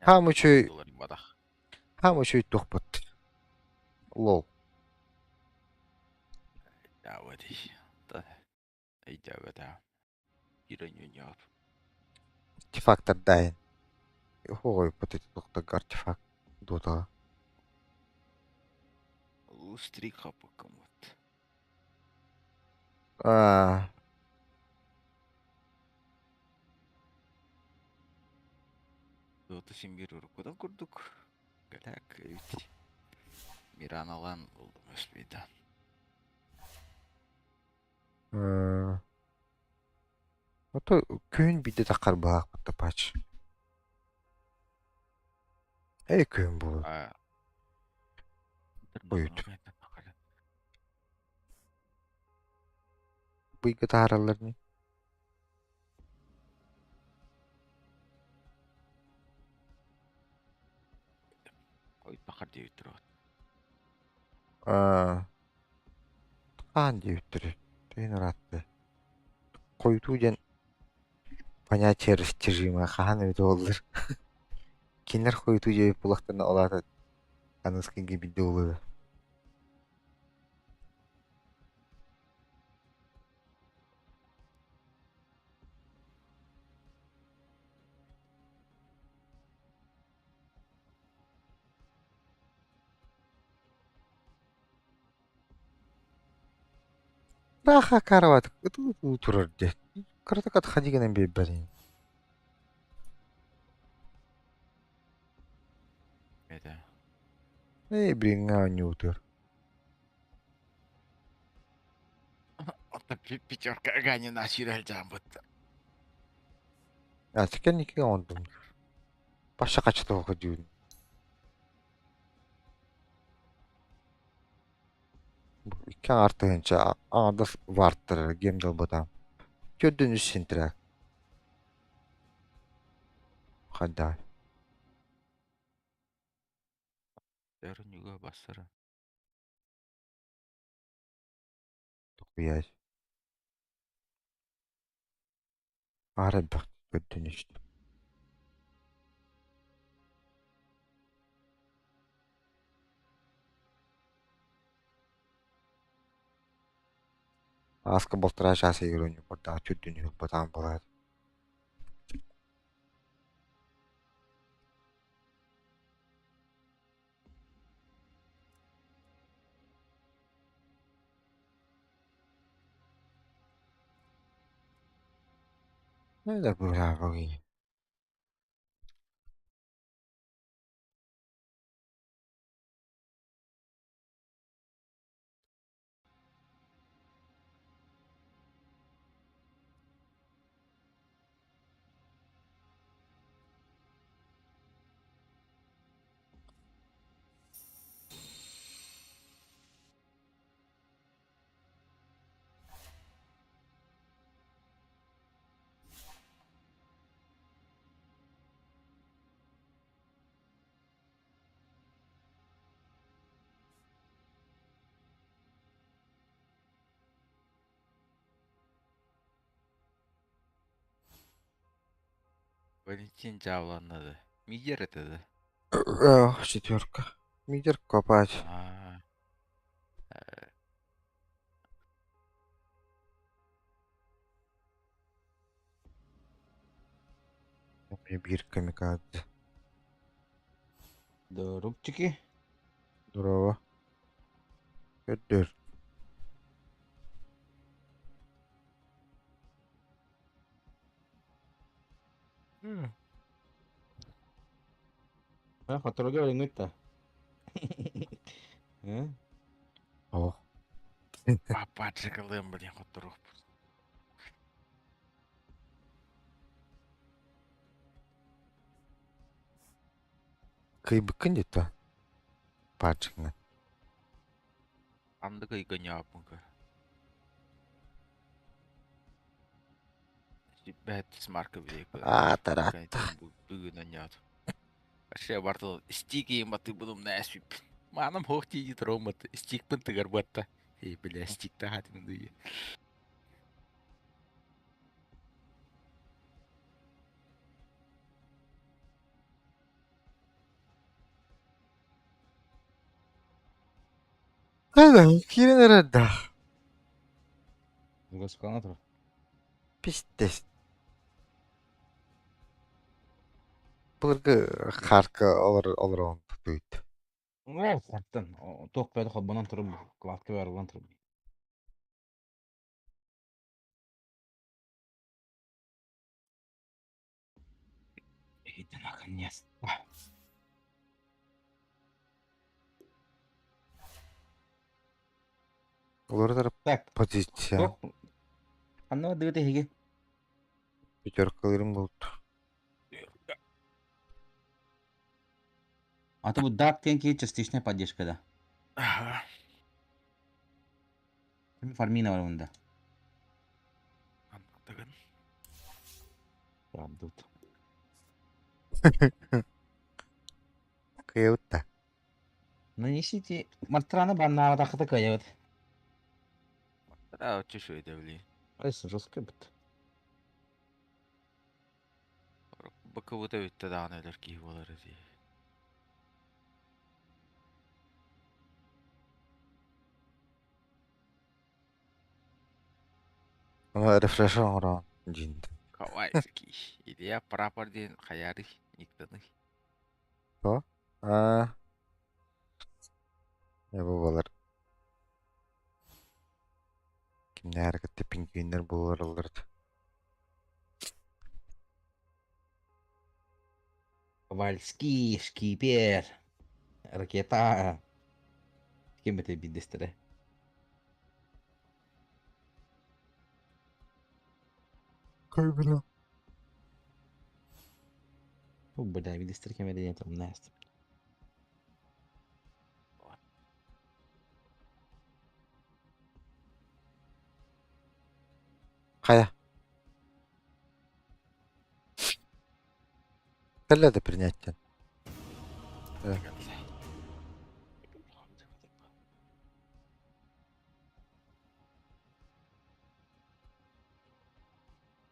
Хамы чөй, Бадах. хамы чөй тохпот. Лол. Ja, vad det. Det är jag där. Иран юниор. Артефактор дайын. Ой, вот эти тоқтаг артефакт. Дотаға. Устрик хапакам вот. А, Дота симбир уркудан курдук. Галак эвити. Миран алан болдум өспейді. ото күйін биде тақар бағақ бұтты пач. Күйін бұл. Ой, Бұйғы тағаралар не? Ой, пахар дейт тұрады. Қан дейіп тұр. Түйін ұратты. Қойту ден понятие растяжима қаған өйті олыр. Кенлер қойту жайып бұлақтарына олады. Анысқынге биде олығы. Раха карават. Үту тұрыр де. Картакат хадигенен бейіп бәрін. Это. Бринга не утыр. Ота пятерка агани насирал жамбыт. Текеннике ондым. Баша қачты оғы дүйін. Иккен артығынша аңды варттырыр гемділ бұдам. Көрдің үшін тірек. Қандай. Дәрін юга басыры. Тұқияз. Ары бақ көрдің үшін. Аска болтыра жасы егіріні бұрдағы түрдің үйіл бұдан болады. Öyle böyle bakayım. Валентин Джавланады. Мидер это да? Четверка. Мидер копать. Bir kamikaze. Дорогчики. Здорово. Өттөр. Которого говорит-то. О. Папа чекалым, блин, которых. Кайбыкын дето. Пачыңа. Андыга и гоняпынка. Бәт смарка бейкі. Таратта. Бүгін анят. Вообще бартыл стики им баты будем наспип. Манам хоқ тиди тромат. Стик пын тыгар батта. И плястик-то хатин дуе. Кирин эрәддә. Госкана тұр. Пистес. Бұлырғы қарқы олар он тұтуйды. Сарттан. Тоқ бәді қоббанан тұрып, кладка бәрілан тұрып. Это наконец-то. Олар Так, позиция. тоқ. Анна дыгыты хеге. Пятеркаларым болды. А то дак тенки частичная поддержка, да. Ага. Фармина var bunda. Anladım. Правда. Кайотта. Нанесите Мартрана банна атақты кайот. Да, вот что это, блин. Айсы жестко бит. Боковыта ведь тогда она легкие волосы. Рефрешер оран. Жинді. Кавайский. Или я прапор ден хаяры никтаны. Не болар. Kimde harekette pingvinler bulur olurdu. Вальский, шкипер. Ракета. Кем это бидестере? Кай бля. Ну, бля, бидестер кем это нет, наст. Кая. Келеді принятие.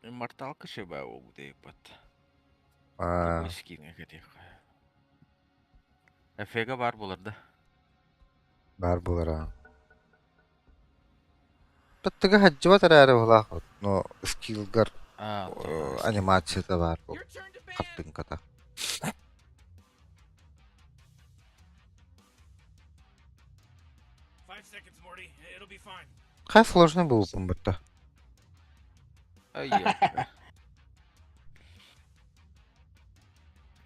Морталка шеба угды под. А, Какой скин этих. Эфега бар буларда. бар булар. Баттыга хаджы батар әрі олақ. Но скиллгар А, анимацияда бар. Your turn to ban. Қаттың ката. 5 seconds, Morty. It'll be fine. Қай сложный был бумбатта. Ай,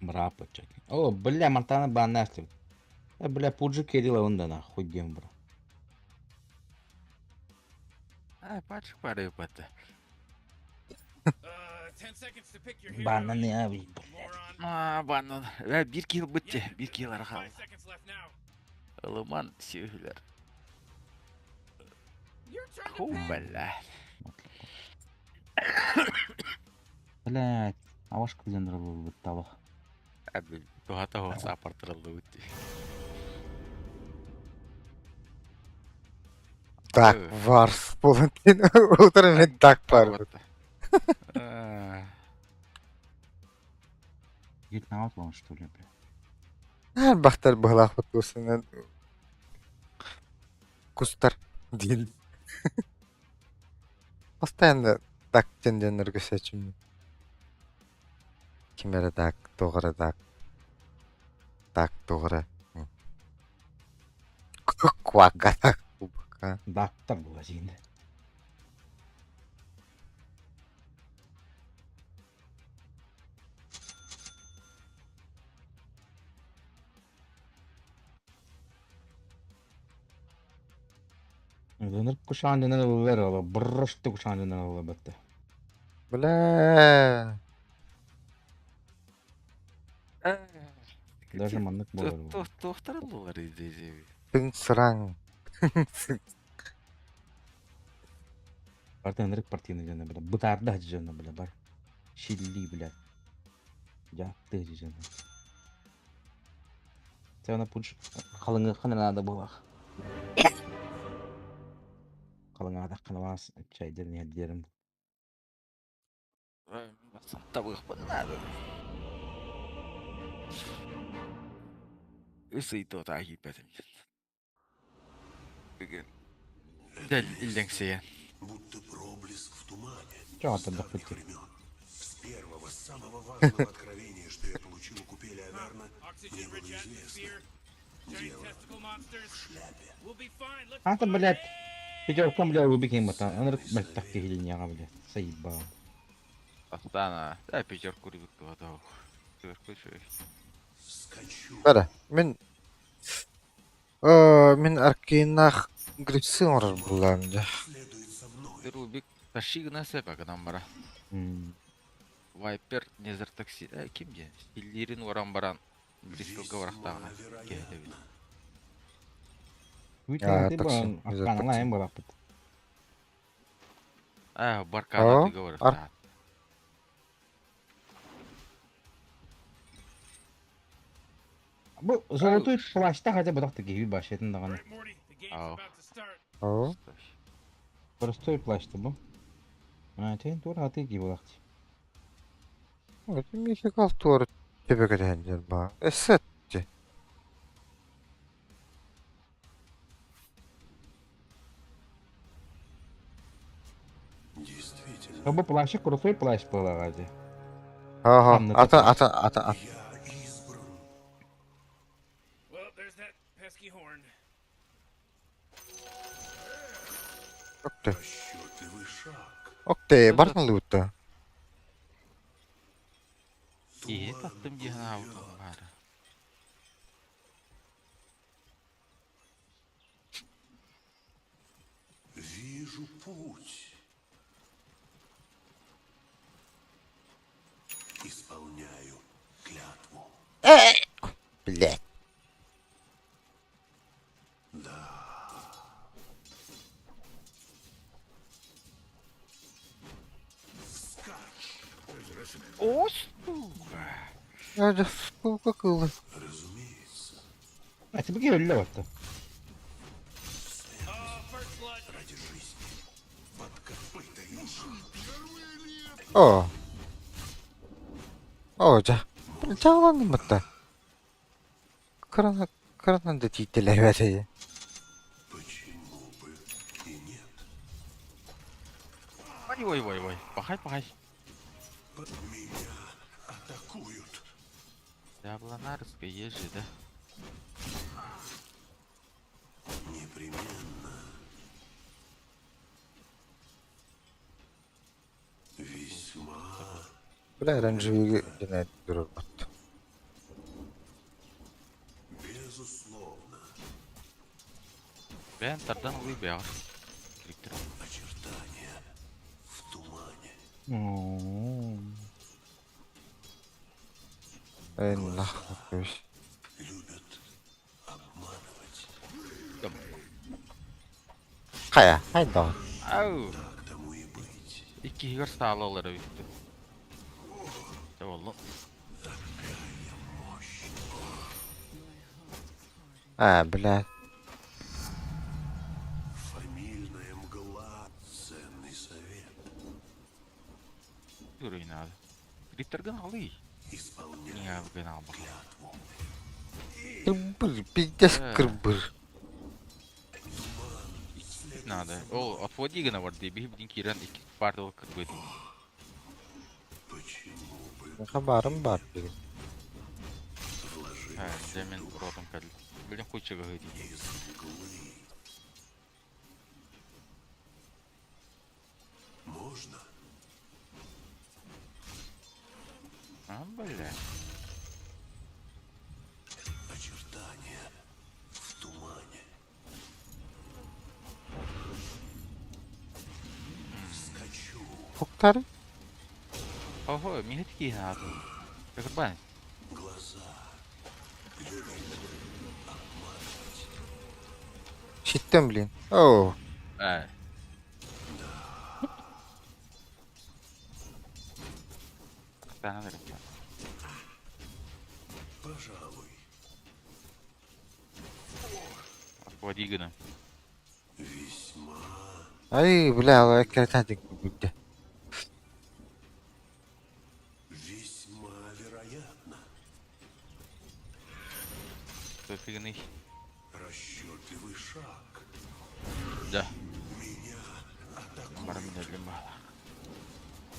Мрапа чеки. О, бля, Монтана баннастым. Бля, пуджи керила онда нахуй дем, бро. ай, пачек пары под. 10 seconds to pick your hero. Бананы you ави, бля. moron. А, банан. Bir kill bitti. Bir kill arxal. 5 seconds left now. Ылыман сөйлер. Your turn to Ху, ban. бля. Блядь, аваш кызендер был быттабы. Әбіл, туғата хоса апартырылды өтті. Так, варс болантин. Утрымен так бар. Гит на он что ли, бля. Әр бақтар бұғылақ бұтқысынан. Кустар дейін. Постоянно так тенденлерге сәчім. Кемері так, тоғыры так. Так, тоғыры. Куаққа так. Дактар был один. Дөнер кушан дөнер улар ала, брышты кушан дөнер ала бетте. Бля. Даже маннык болар. Тоқтарылылар іздейзеби. Тың сыраң. Партенерик партийный жана бля. Бутарда жана бля бар. Шилли бля. Жакты жана. Сена пуч халыңы ханада болах. Kalın adak kalmaz. Çaydır ne diyelim. Табых надо. Ысый тот агит бәтім. Бүгін дәл ілдеңсея. Будто проблеск в тумане. Чого ти допити? Времен. С первого, самого важного откровения, что я получил у купели Аверна, мне было известно. Дело в шляпе. А то, блядь, пятерком, блядь, убегим это. Он рыб так кихилиняга, блядь. Заебал. Астана. Да, пятерку рыбок готов. Пятерку чой. Скачу. Бәрі, мен аркейнах грипсы орыр бұларым да. Следует за мной. Рубик. Тащи гына сәпәгінен бара. Вайпер незір такси. Кімде? Стиллерин оран баран. Брискілгі орақтағына. Кәді бит. Витягнути такси, бо за аккана такси. лайм барапыт. Баркана тігі орақтағына. Бу золотой плащта хотя бы так таки башетін дағаны. Right, Morty, the game's Oh. about to start. О, Простой плащты бу. Тен тур хаты ки болақчы. это мификал туары тебе кәдендер ба. Эсетти. Действительно, Бу плащы крутой плащ болағады. Ага, Там на ата. я избран. Well, there's that pesky horn. Окте. Расчетливый шаг. Окте, бар мы лута? И таттым дегін аутым бары. Вижу путь. Исполняю клятву. Блядь. О, сука! Я да сколько кылы. Разумеется, А тебе өлі батты. First blood. ради жизни. Под копытами. Жа. Жағландым бітті. Кырананды титтелер бәді. Почему бы и нет? Ой. Пахай. Меня атакуют. Яблонарская ежи, да? Непременно. Весьма. Бля, оранжевый генет durur бітті. Безусловно. Бән тардан ұлы бәғыр. Криптер. Очертания в тумане. Эй, нахуй, короче. Любят обманывать. Қая, хайда. Ау! Так тому и быть. Икки хигар салы олары өтті. Жауаллы. Блядь. Фамильная мгла. Ценный совет. Үрейін ады. Криптерген алый. Исполняю Не абген албақ. клятву. Кырбыр, пиздец кырбыр. Надо. Ол отводи гына бар дейбі. Білін керен икки партылы кірбеді. Почему бы Хабарым бар деген. Жәмен ротым кәділ. Білін қойчыға ғыды. из мглы? Можно? Бля. Очертания в тумане. Скачу. Тоқтары? Ого, мені такі ады. Кірбан. Глаза. Шиттен, блин. Оу. Тана берем. Пожалуй. Отводи гына. Весьма Ай, бля, какая-то будет. Весьма вероятно. Фигный. Расчетливый шаг. Да. Меня атакуют. Бар меня для мало.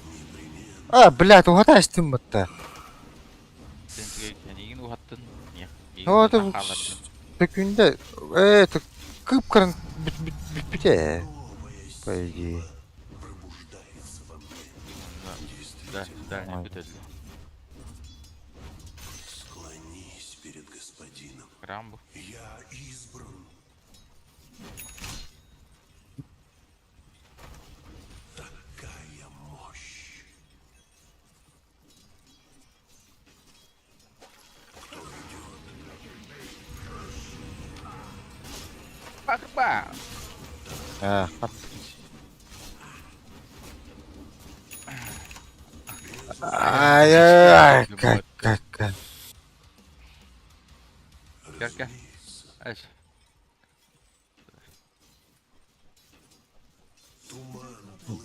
Непременно. А, блядь, угадай, что мы-то. Sen yani uhattın ya. Ну, это секунда. Это кыпкаран бите. По идее. Пробуждается во мне. Да, дальний бітель. Склонись перед господином. Рамбо. Я избран. Такая мощь. Кто идет? Бах-бах! А, ай-яй-яй, как. Как? Аж.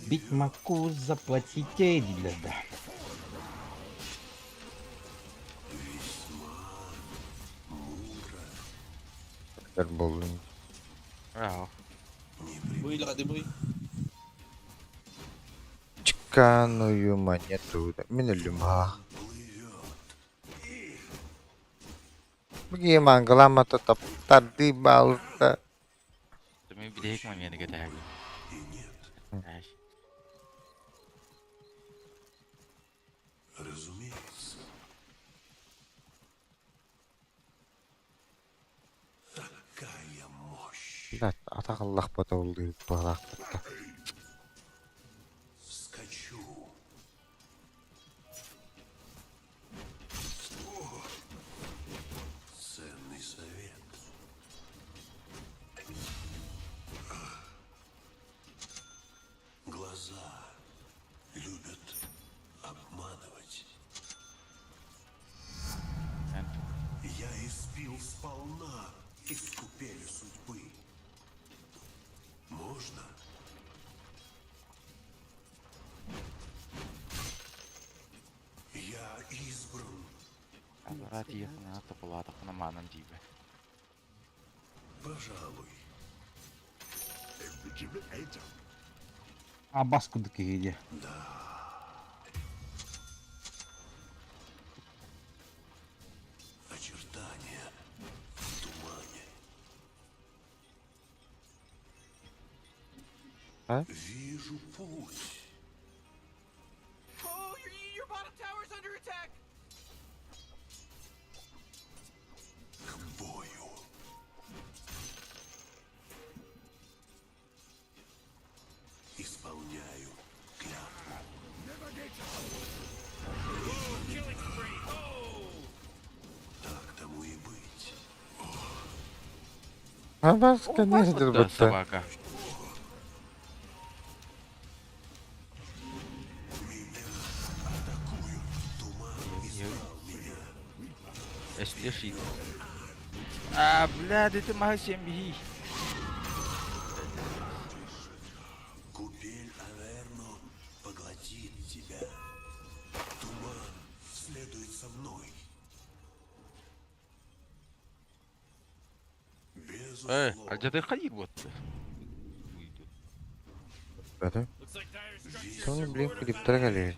Бить маку, заплатите, да. Футбол. Ау. Чеканую монету. Минулюма. Bagaimana lama tetap tadi balta. Tapi bir hikmah yani kata aku. Аж. Разумеется. Такая мощь. Блядь, атақаллах бата болды балақ бата. Скачу. Ценный совет. Глаза любят обманывать. Я испил сполна из купели судьбы. Можно? Я избран. Рад ехать на тополатах на манам тебе. Пожалуй. А баску докиде. Очертания в тумане. А? Вижу путь. Oh, your bottom tower's under attack. К бою. Исполняю клятву. Killing spree. Oh. Так тому и быть. А бас, конечно, Да, бата. собака. Эшлешит. А, бля, да ты магазин беги. Купель Аверно поглотит тебя. Туман следует со мной. Безусловно. А ты ходил вот. Бата. Looks like dire structures Соны, are блин, fortified. криптогали.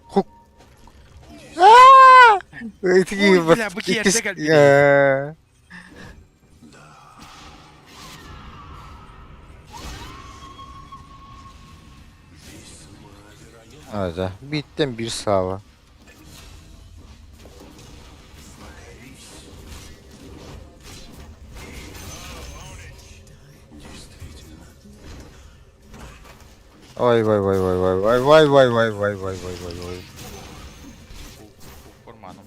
Хук. Такие Ой, вот. бля, букет, кис- декаль, э, да. Bitten bir sava. Ой, ой, ой, ой, ой, ой, ой, ой, ой, ой, ой, ой, ой, ой. Форманом.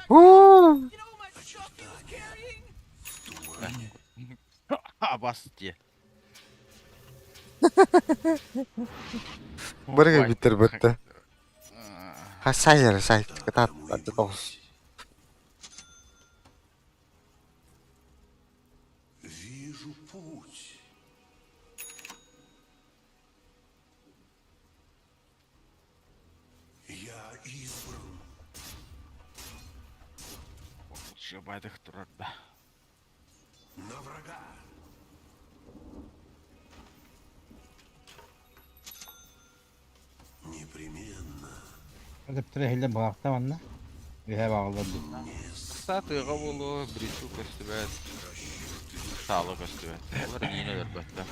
У, You know how much stuff he was carrying? А, басте. Бырга битер бітті. Ха, сайыр, сай, катат, аты тоғыз. Вижу вижу путь. Я избран. Жабайдых турар да. На врага. Непременно. Тептере хиле багта манна. Үһэ багылады. Сатыга болу, бриту көстүбәт. Салы көстүбәт. Олар нені өрбәтті.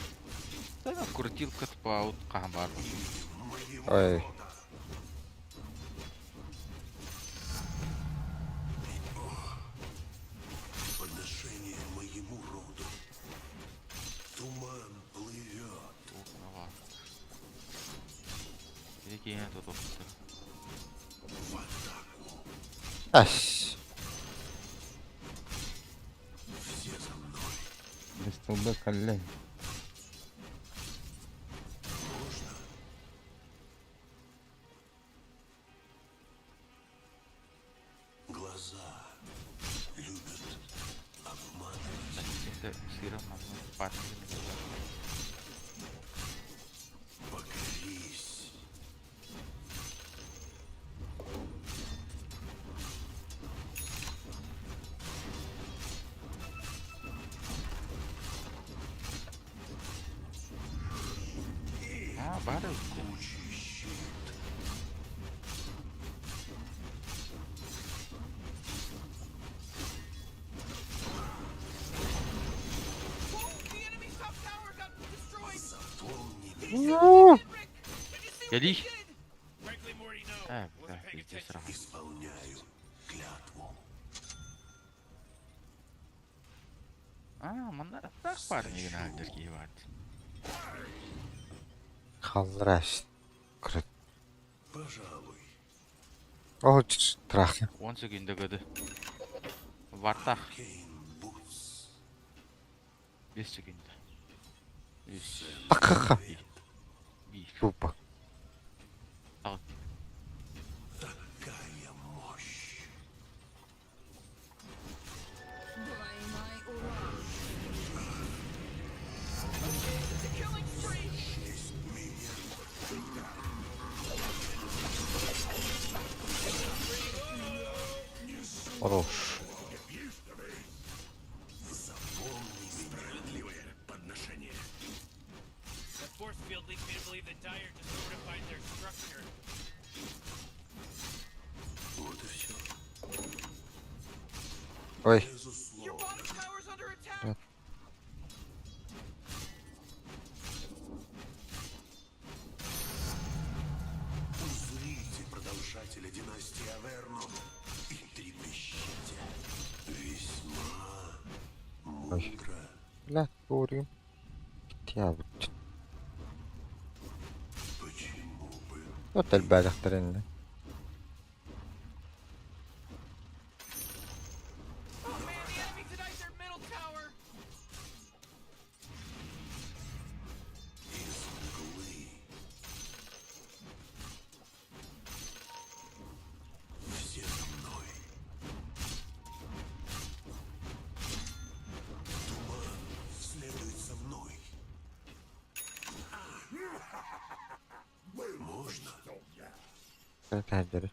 Тәна крутилка тпаут қамбар. Ой. Подношение моему роду. Туман плывет. Екене тұтықты. В атаку. Аш. Все за мной. Бестолбе калле. Глаза любят обманывать. Це сира мамы партнер. Покорись. А, бары. Кучий щит. The enemy's top tower got destroyed. Запомни, Гели. Frankly, Morty, no. А, Wasn't да, paying пиздец attention. сразу. исполняю клятву. А, мандар так парни генеральдер киеват. Халраш. Крыт. Пожалуй. Оч, трахи. 10 секундагады. Вартах Кейн Бутс. 5 секунд. 3, Акаха. 2, Тупо. Такая мощь. Двойной урон. Хорош. Справедливое подношение. The force field leads me to believe that Dire just fortified their structure. Вот и все. Ой. Your Безусловно. bottom tower's under attack. Узрите продолжателя династии Аверну и трепещите. Весьма мудро. لا توري. تيابت. Почему бы? Вот البال اخترنا. Oh man, the enemy denied their middle tower. Из мглы. Все за мной. Туман следует за мной. Можно? تهدر.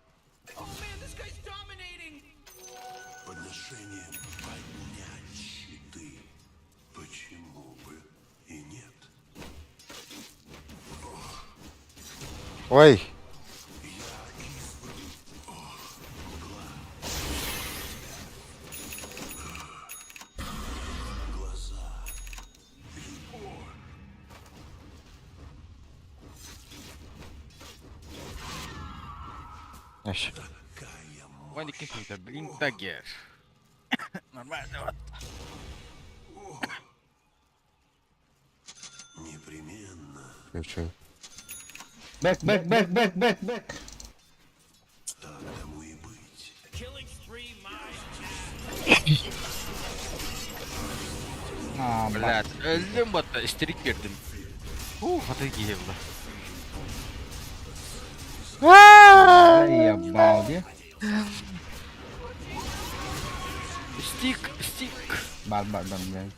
Oh man, this guy's dominating. Подношение поднять щиты. Почему бы и нет? Ой. Я избран. Мгла. Глаза. Аш. Такая мощь. Ваня какой-то, блин, дагер. Нормально вот. Непременно. Включил. Бек. Так тому и быть. Killing spree, my А, Блядь, ölüm batta, isterik verdim. Hadi giyevla. Ай, ебал, Стик. бар, блядь.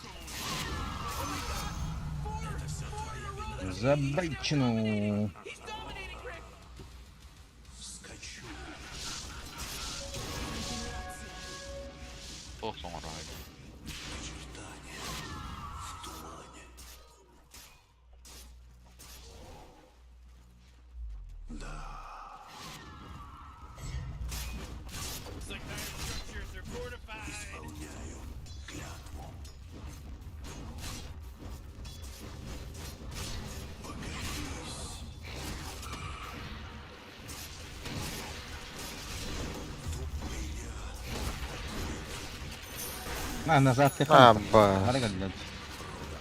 Забайчину. He's dominating, Rick. Скачу. Сол соңыра. Очертания в тумане. Looks like iron structures are fortified. Исполняю клятву. На, назад ты Аба. Смотри, блядь.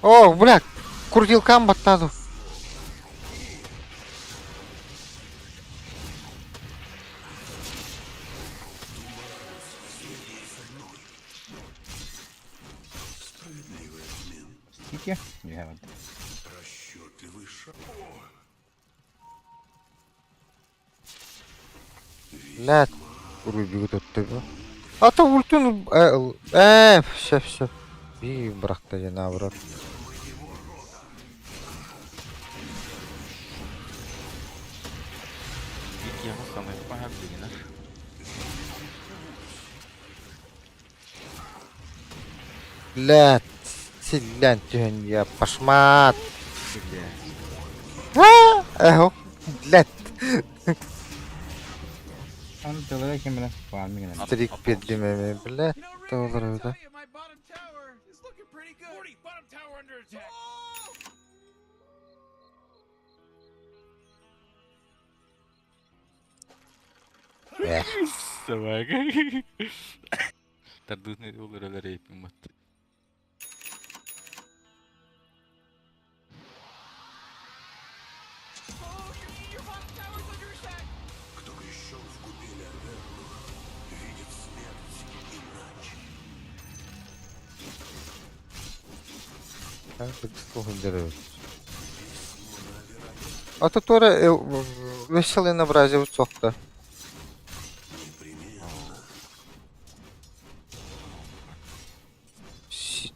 О, блядь, крутилкам баттаду. Скільки? Я вот. Расчетливый шаг. Блядь, Рубик тут тебе. А то ультун... все. И брахта я наоборот. Видео самый погабдыгина. Блядь, силен тюн я пошмат. Блядь, Он тылыра кем біле? Фармing ene. трик педдимеме, блядь, You know, Rick, I толыр gotta да. tell you, my bottom tower is looking pretty good. 40, bottom tower under attack. Собака. Тардутный улыр олар эйпин бат. Oh, your bottom tower's under attack. Кто крещен в купеле Аверну, видит смерть иначе. А то тоже веселый набразе у цохта.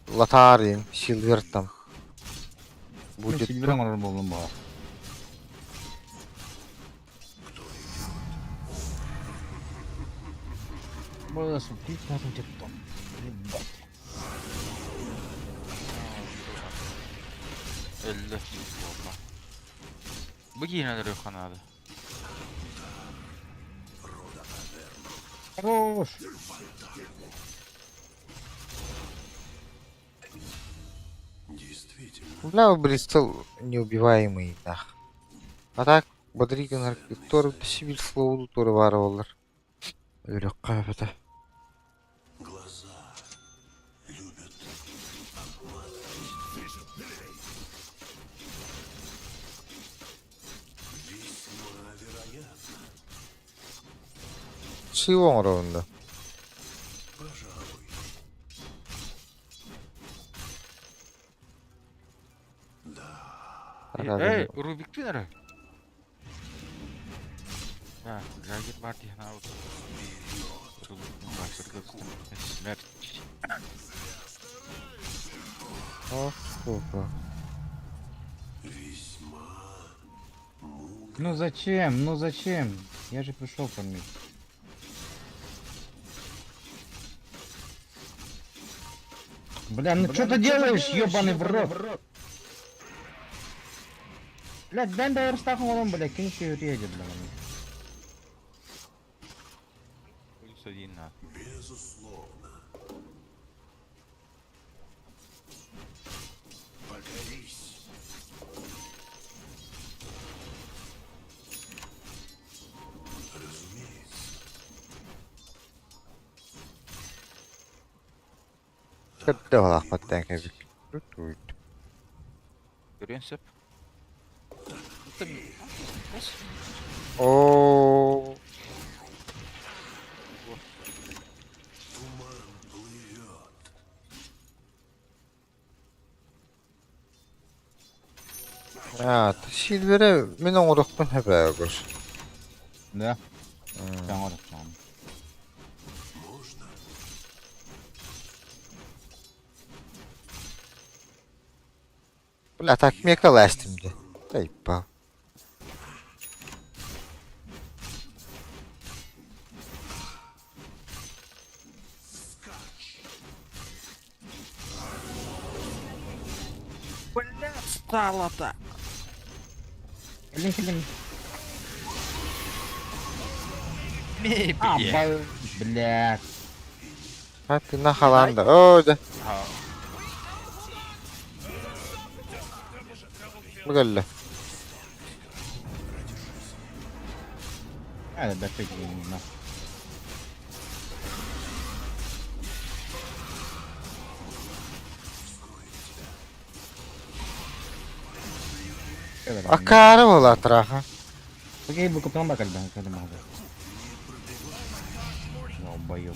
Лотарин, Сильвер там. Будет. Сильверен орыр болдum баа. Burada suplik nasıl çıktım? Ебать. Элле болма. Быгинадыр ханады. Хорош. Действительно, Бля, Бристол неубиваемый, да. А так, Бодриган, Торы, Сибирь, Слову, Торы, Варвалар. Легко это. глаза любят весьма вероятно. Шивом ровно. Пожалуй. Эй, Рубик пинера. Да, Джаггер бар дейін ауыз. Рубиктің басырды смерть. О, сука. Весьма Ну зачем? Ну зачем? Я же пришел кормить. Бля, ну что ты делаешь, ебаный в рот? Блядь, ben de yarıştakım oğlum bля, kim şey yürüyecek bля. Плюс один на. безусловно. Покорись. Разумеется. Kötü olak batten kebik. Görüyorsun sep. О, Туман плывет. Сильвере мен оңырықпын хәбә өгір. Да? Жаңа рахман. Можно? Бля, так мека ләстімді. Тайпа. Бля, встала-то. Блин. Мебель. Блядь. А ти нахаланда. О, да. А, Бля. А, да фиг не на. Акара була траха. Окей, бы купил бы когда могу. Долбоёб.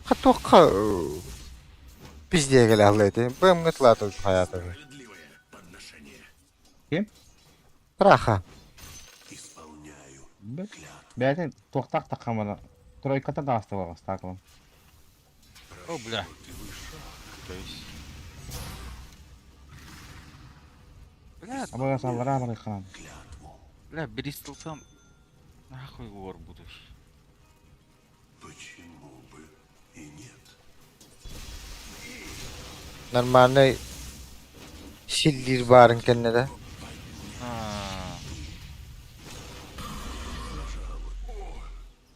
Хатока. Пизде галялыты. Бэм гытлату хаятı. Справедливое подношение. Кем? Траха. Исполняю. Блядь, тоқтақ тақамана. Тройката да оставалось так вот. О, бля. То есть... Бля, А мы саллара барыханан. бля, Бристолтан... Нахуй вор будущий. Почему бы и нет? Нормальный şillir barın kendine. А.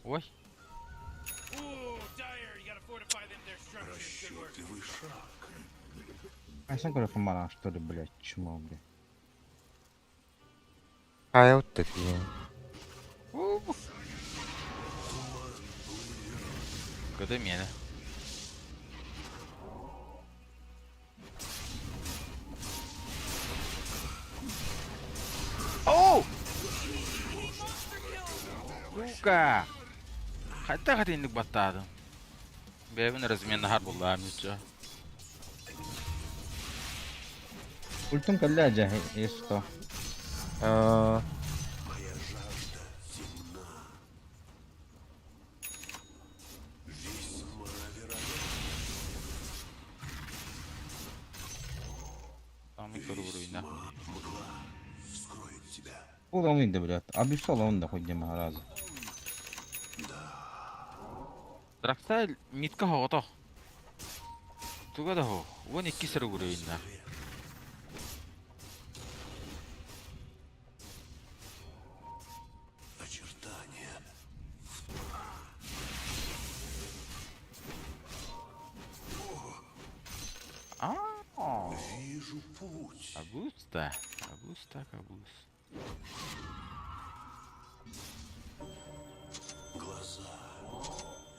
Ой. Ooh, Dyer, you gotta fortify them their structures. Good work. Расчетливый шаг. А сам говорю, помара, что ли, блядь, чмо, блядь. Hayat такие. Года меня. Оу! Сука! Хотя хотенлик баттады. Бебин разменный хар болды амича. Ультум калляджа, если что. Моя жажда темна. Весьма вероятно. Там и кругруй на. Мгла вскроет тебя. Ол ойынды, блядь. Обещал он да хоть дема разы. Драксай митка хото. Туга да хо. Вон iki сыр кругруй на. Очертания. А. Вижу путь. Агуста. Агуста, Агус. Глаза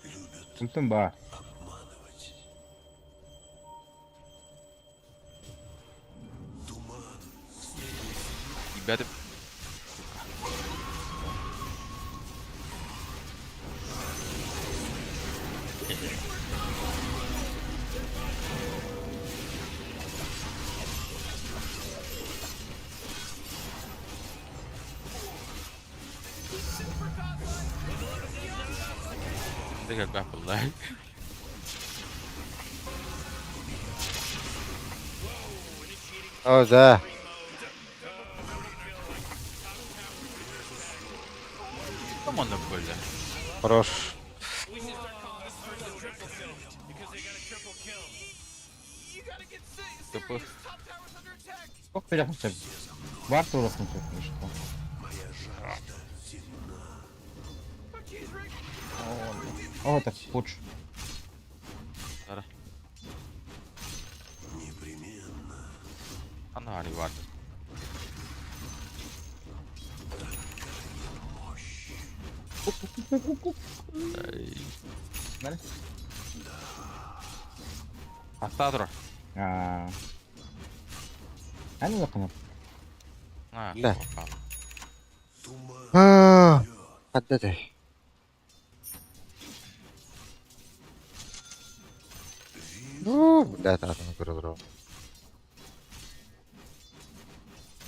любят Ультум бар. обманывать. Туман Ребята. Đây là gặp lại. О, да. Come on, были. Хорош. We should start calling this person triple kill because they got a triple kill. You gotta get serious. Тупо. Top tower's under attack. Сколько переход? Варту рухнуть, или что? моя жажда темна. Oh, jeez, Rick. О, так, пуч. Ара. Непременно. Она ариват. Нали? Астадро. Ани yakınım. А, Да. попал. А, отдай. Ну, блядь, надо на передров.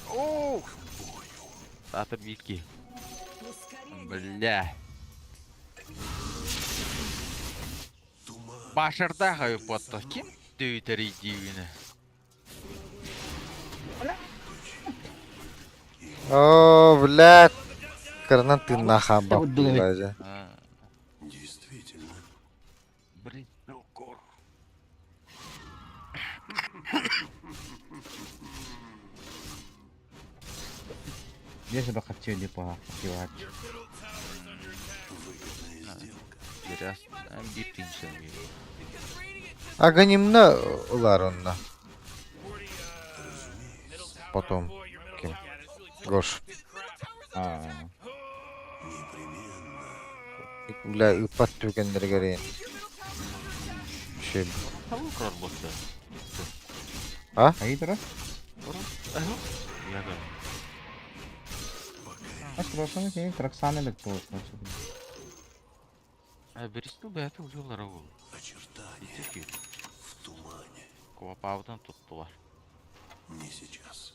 Оу! Сатыр битки. Бля. Başarda kayıp battı. Kim dövüter iddiğini? О, блядь. Гранаты нахуй баптылар. Действительно. Блин, Белкор. Я себе хотел не покивать. Выгодная сделка. Biraz bir tinsin gibi. Аганимна улар онна. Потом ким? Гош. Бля, ыпат түгендер керейин. Şey. Tavuk var botta. Hayır раз. Ya da. Aç burasını ki Траксаны бек болот. Birisi belki ucular oğul. Очертания Yetişki. в тумане. Kovapavdan tuttular. Не сейчас.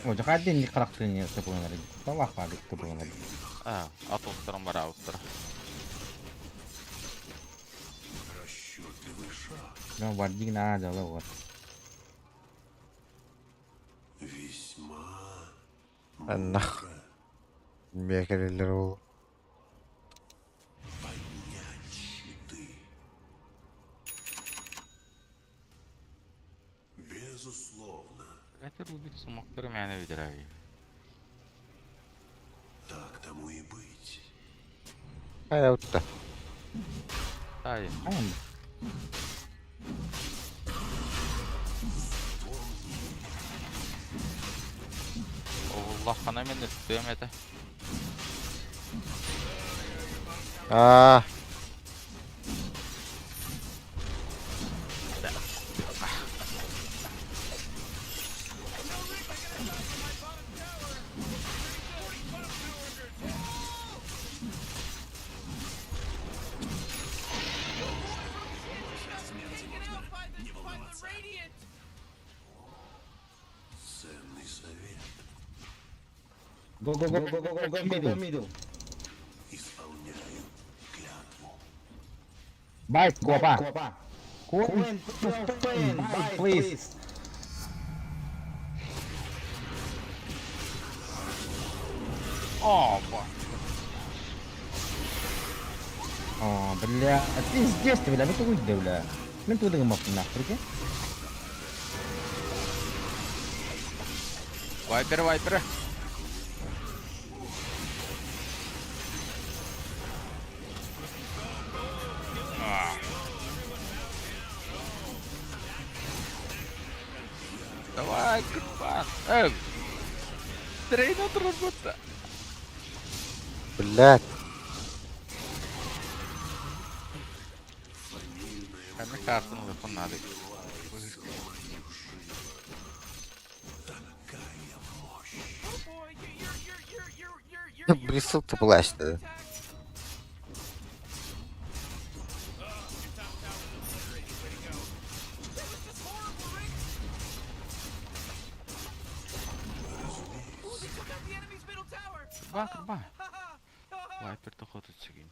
О, жахадди не характырын топонар. Талах бар топонар. Atostram var avustra. Расчетливый шаг. Ну, вардик на жала вот. Весьма Нах. Бекерилер ул. поднять щиты. Безусловно. Getir bu bir sumakları mene bilir abi. Так тому и быть. Hayatda. Hayır. Aynen. Allah bana men de dövmedi. Aa. Ценный совет. Go, middle. Исполняю клятву. Bite, Guapa. Queen, bite, please. Опа. О, бля. Пиздец ты, бля, ну ты уйди, бля. Ну ты думал, нахуй, прикинь? Вайпер. Давай, Курбан. Трейн отработа. Блядь. Kendi kartını yapamadık. Брисыл-то плащ-то. Курбан. Вайпер то ходит сегодня.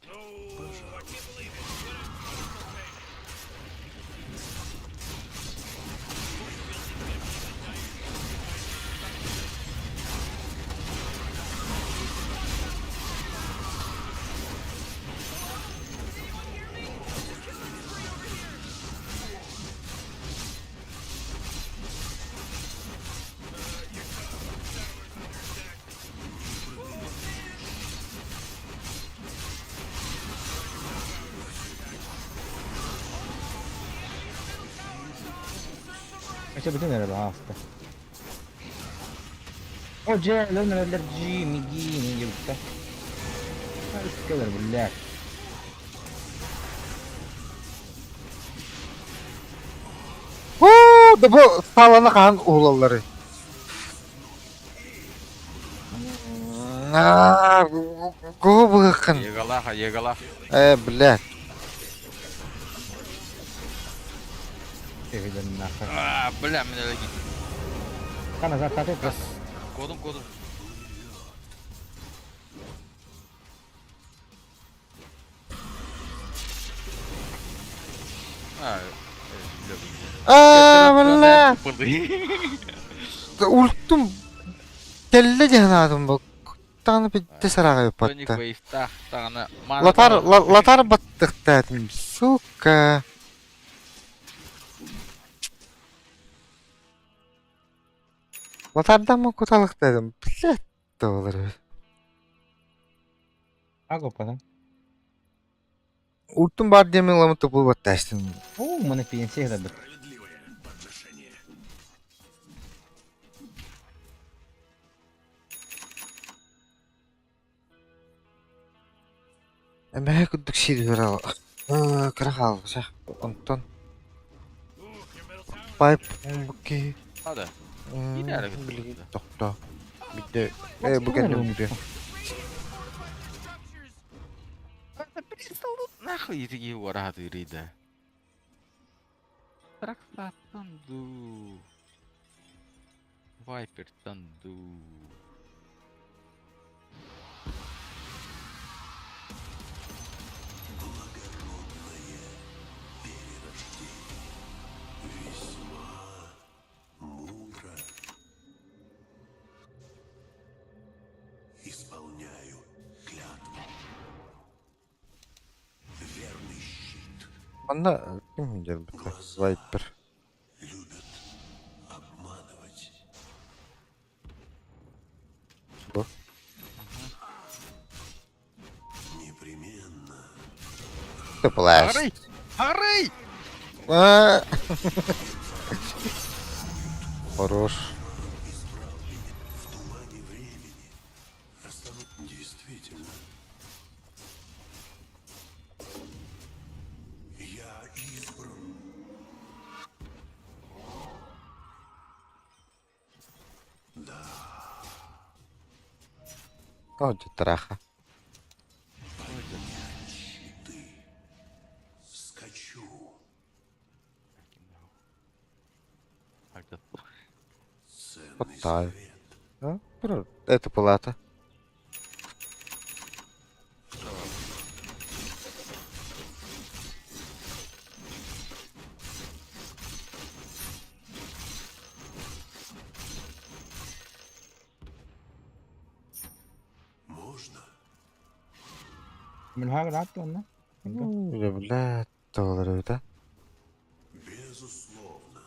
C'è bisogno di basta. Oh, già, non è allergia, mighini, io sta. Ma che da bullare. Da bu salana kan oğulları. Go bakın. Егала. Блядь. Che vedo nахуй. Бля, меня логи. Ка назад, та. Кодом. Бля! Ультум келле жанаадым бу. Таны битте сарага Тоник патта. Вейстах тағына... Латар баттыктадым, сука. Латардан мı куталыктадым? Блядь, доллар. Аго пада. Ультум бар демен ламыты бұл батташтым. О, мене пенсия да бит. Справедливое подношение. Эмэ күддік сирвер ал. Кырахал, шах. Онтон. Пайп, бұки. Hadi. Gider bir Билги, türlü. токто. Бидде. Бүкен өңді. Нахуй итиги вараад ирээд. Трактатан ду. Вайпер танду. Мудро. Исполняю клятву. Верный щит. Анда кім дер бітті? Вайпер. Любят обманывать. Бұ. Непременно. Ти плеш. Арый! Арый! Хорош. В тумане времени останут действительно. Я избран. О, дітраха. Щиты. Скачу. Ценный Потай. совет. Бро, это палата. Можно? Мен хагыр атты онна. Блядь, доллар это. Безусловно.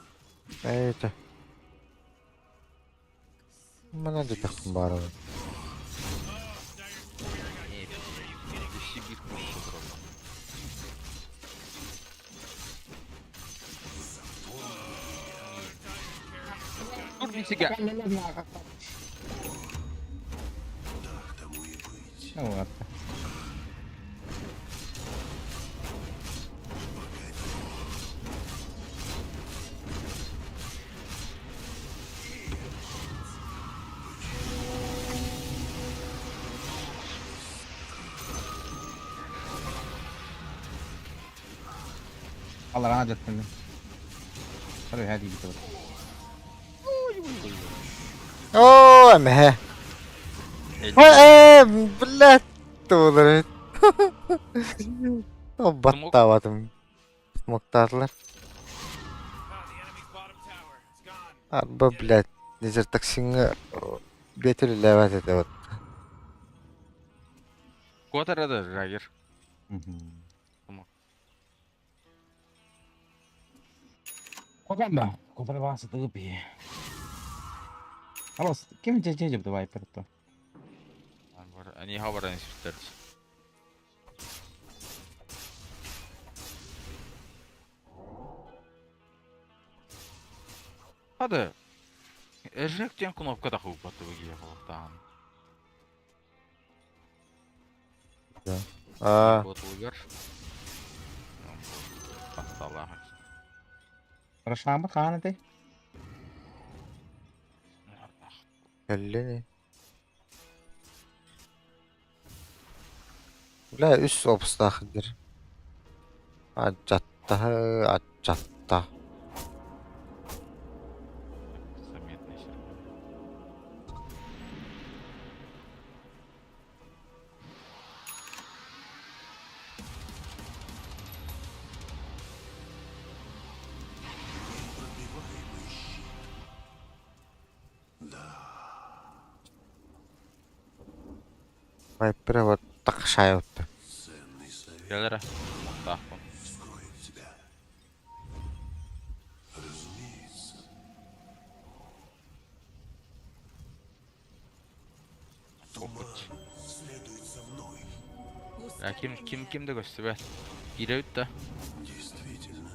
Это. Mana di takım var abi. Сибирь просто дрова. Dur bir siga. Так тому и быть. Ну вот. Allah rahmet etsin. Hadi hadi gidelim. О, эмэ. Блядь, доллар. О, баттаватым. Смоктарлар. The enemy's bottom tower. It's gone. Арба, блядь, незер таксинга бетер леват это вот. Котарada Жагер. Kopan ba? Kopan ba sa tubi. Алло, кем жеп давай перто. Они говорят, они сюртались. Hadi. Eject'ten knopka da хуп атып гиялтан. Вот угар. Пастала. Рашамы ханаты. Келлени. Бля, үс обстахдыр. Аджатта. Заметный сервер. Вайпера вот так шайотта. Ценный совет Gelir ha. Tahkun. вскроет тебя. Разумеется. Topuk. Следует за мной. Ya kimde göster be. Gire üt de. Действительно.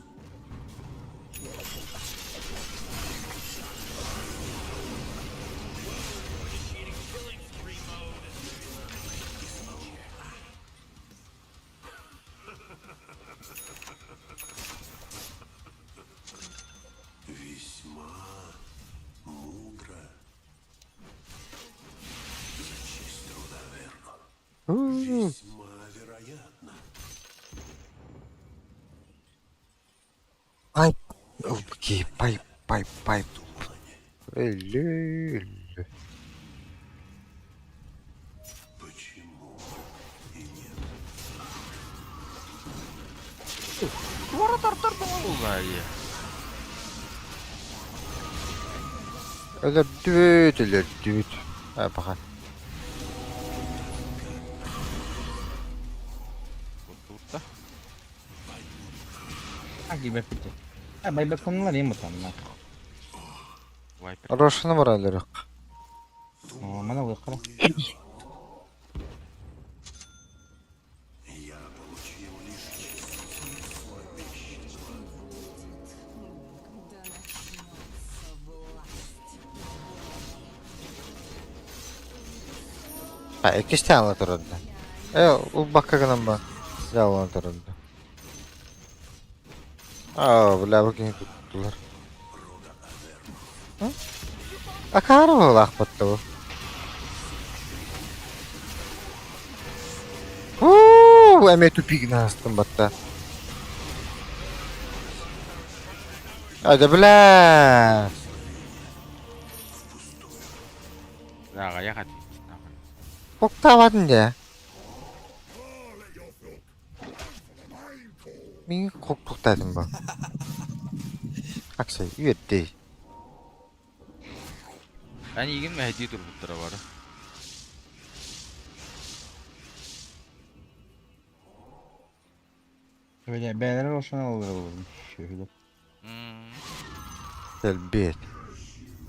Весьма мудро. За честь труда, верно. Весьма вероятно. Ай, окей, пайп. Эле. Почему и нет? Duvara tarttırdım vallahi. Öldürt. Ha bakın. Тут-то. Buyback bitti. Ha buyback konular iyi mi tamam? Viper. Рошаны бар әле рак. Mana bu kara. Я получил лишь частицу обещанного. Ha iki tane turunda. O bakkadan bak. Yalan turunda. Bula bakayım tuttular. Akarı mı lakbattı bu? Эме тупик настым батта. Hadi bля. Daha yakat. Koktamadın ya. Meni koktuktadın bu. Aksay, üyet değil. Ben yigin mi hediye dur bu var. Böyle beyler olsana olur oğlum. Şöyle. Kelbet.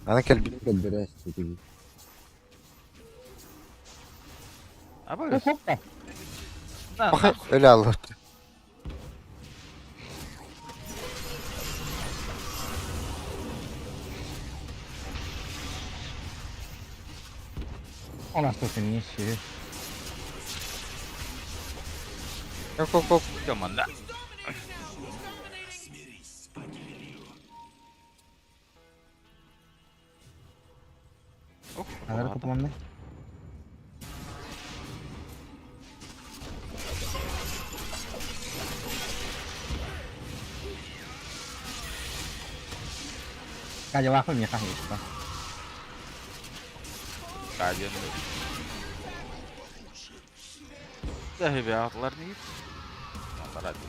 Ana kelbet. Kelbet. Ama Hoppa. Bakın öyle Allah'tı. Ona satayım işi. Yok. Yaman da. Oh, Neler kapamandı? Kaja wakil ya kah itu. Kajian. Sahibi atlar nih. Ntar aja.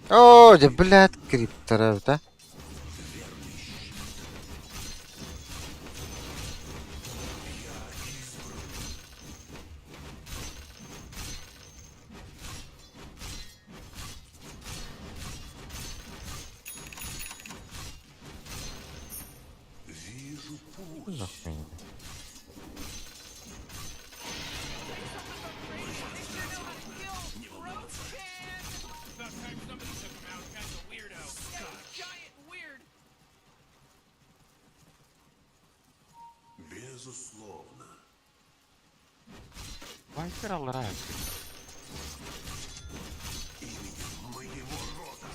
О, да блядь, криптора, да? Вижу путь. Нахуй. Безусловно. Viper alır abi. Именем моего рода.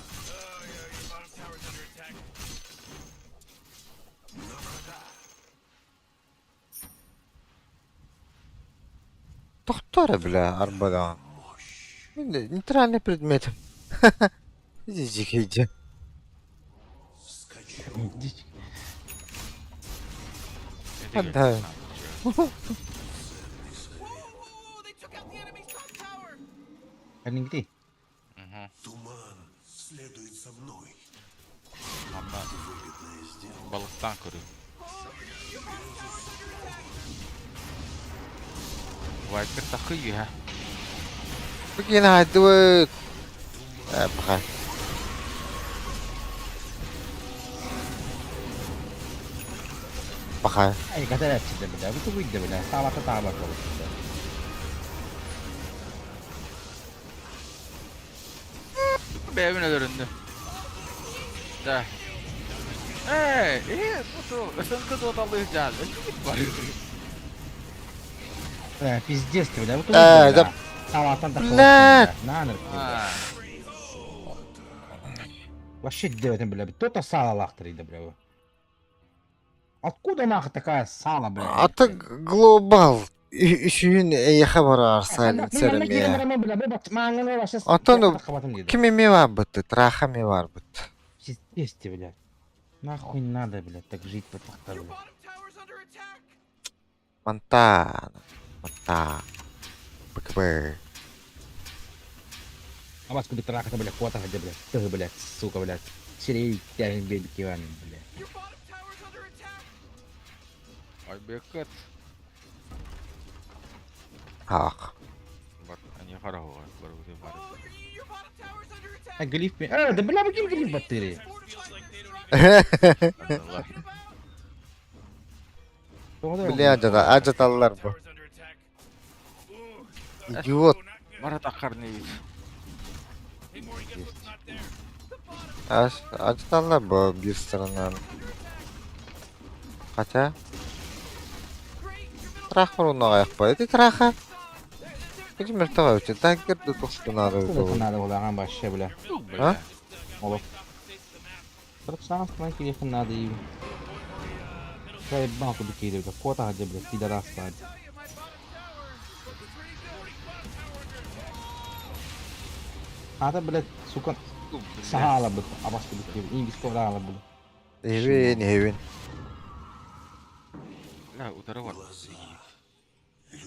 На врага. Доктора, бля, арбадан. Нейтральный предмет. Иди. Скачу. Да. Kan ini. Туман следует за мной. Ама Выгодная сделка. балыктан көрüyor. Вайпер такıyor ha. Begin hadi. Bakay. Bakay. Ay kadar açtı bile. Bu da buydu bile. Sağlata tabi oluştu. Evine dönündü. Da. Bu ısınkı da odalayacağız. Var. Пиздец ты, бля. Bu Да. da Sağlatan da Бля. Ne anır? Ha. Вообще девятым, бля. Кто-то сало лахтарит, бля. Откуда нахуй такая сало, бля? Аты глобал. Üçün eyaxa bararsa seremeye. Атону kim еми var быты? Траха ми var быты? Пиздец ты, бля. Нахуй надо, бля, так жить по Your бля. bottom tower's under attack. Мантана. Мантана. БКБ. А вас куда траха, бля, хвата, бля. Ты, блядь, сука, блядь. Серей тянет бельки, бля. Your bottom tower's under attack. Ay beket. Ах. Bak hani kara o. Baru dia baru. Oh, your bottom tower's under attack. А глиф, да, бля, бля, глиф батареи. Allah. Bile acıtalılar bu. Tower's under attack. İdiot. Mara takar ne? Hey, Mori, guess what's not there? Acıtalılar bu bir sıradan. Хотя. Трах руна аяқ па. Эти траха. Почему мертвая? Так герді тоқты надо. Куда надо было, ага, вообще, бля. А? Олов. Сам станки ехать надо и... Заебал куда кидают, кота хотя, бля, пидорас, блядь. Надо, блядь, сука, сахала, блядь, а вас куда кидают, и без коврала, блядь. Evin. La utara var.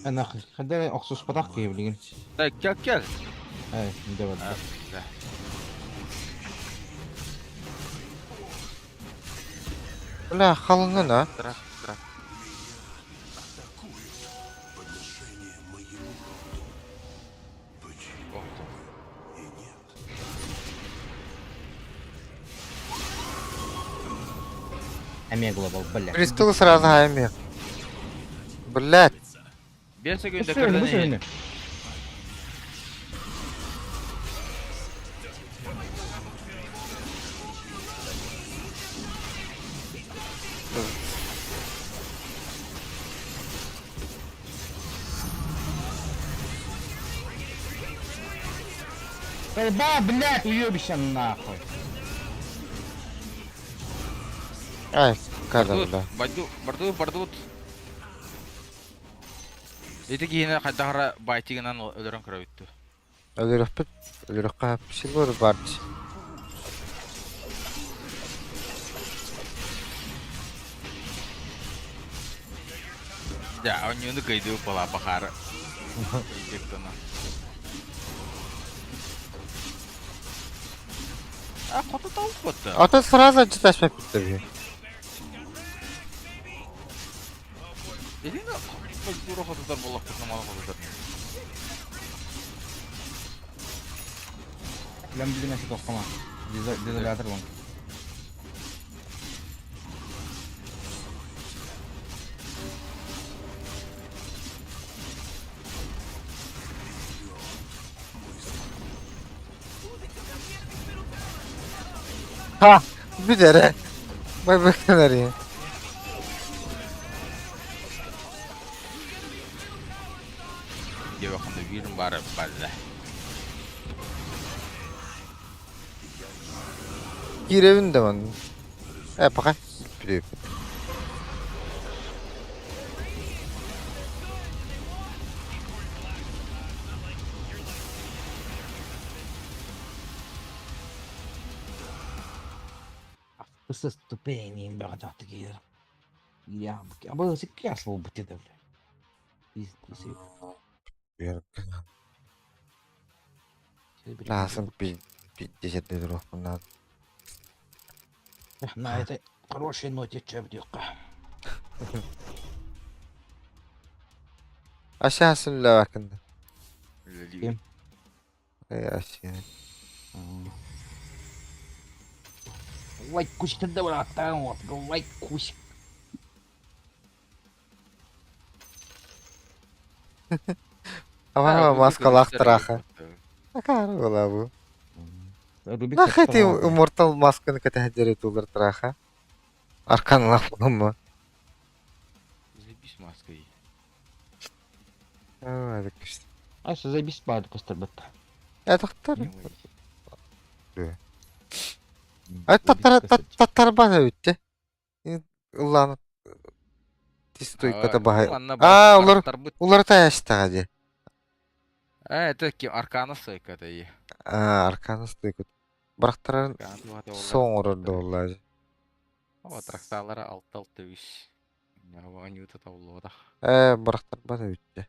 أنا خدني أخصص بطاقة كيف لين. La gel. إيه مدبر. La. Бля, халını ne? Trak. Подношение моему роду. Почему Oh. и нет? أمي глобал, блядь. Престол сразу ами. Блядь. Берсе günde Быстрее, kırdı быстрее. ne? Да, блядь, уебище нахуй. Ay, kadar da. Бардут. Эти гине кадагара байтигинан өлөрөн кырабыттı. Ölürük kahp bir şey var barç. Ya, он не кайду пола бахара. Gitu nah. А, кто-то там вот-то. А то сразу acıtaşma bitti. Или на дура ходудар боллак намал ходудар. Лям билин эсик оқыма. Дизолятор лон. Ha, bir dere. Vay beklenir ya. Dia bakın da birim var balla. Girevin de ben. Bakay. Biliyor. С ступенем бегать такие. Я бы сейчас был бы это, блядь. Bir. Ласын пиздесет дұрық бұнан. На этой хорошей ноте чабдюка. Aşağısın la bakında. Лили. Aşağı. Лайк кучка добра, там вот, лайк кучка. Ama maskalı traha. Akar ola bu. Рубик Nah hati immortal maskını katahjari tular traha. Arkan lah mı? Заебись маской. Evet işte. А что за беспад постарбата? Ya doktor. Не ой. Ay tatar bana bitti. Ulan. Tistoy kata bahay. Aa ular tayaştı hadi. Это аркана стойка это и. Arkanı stoy kata. Bıraktırın son orada olacak. Вот тракталары алты үш. Нягу анюта таулода. Bıraktır bana bitti.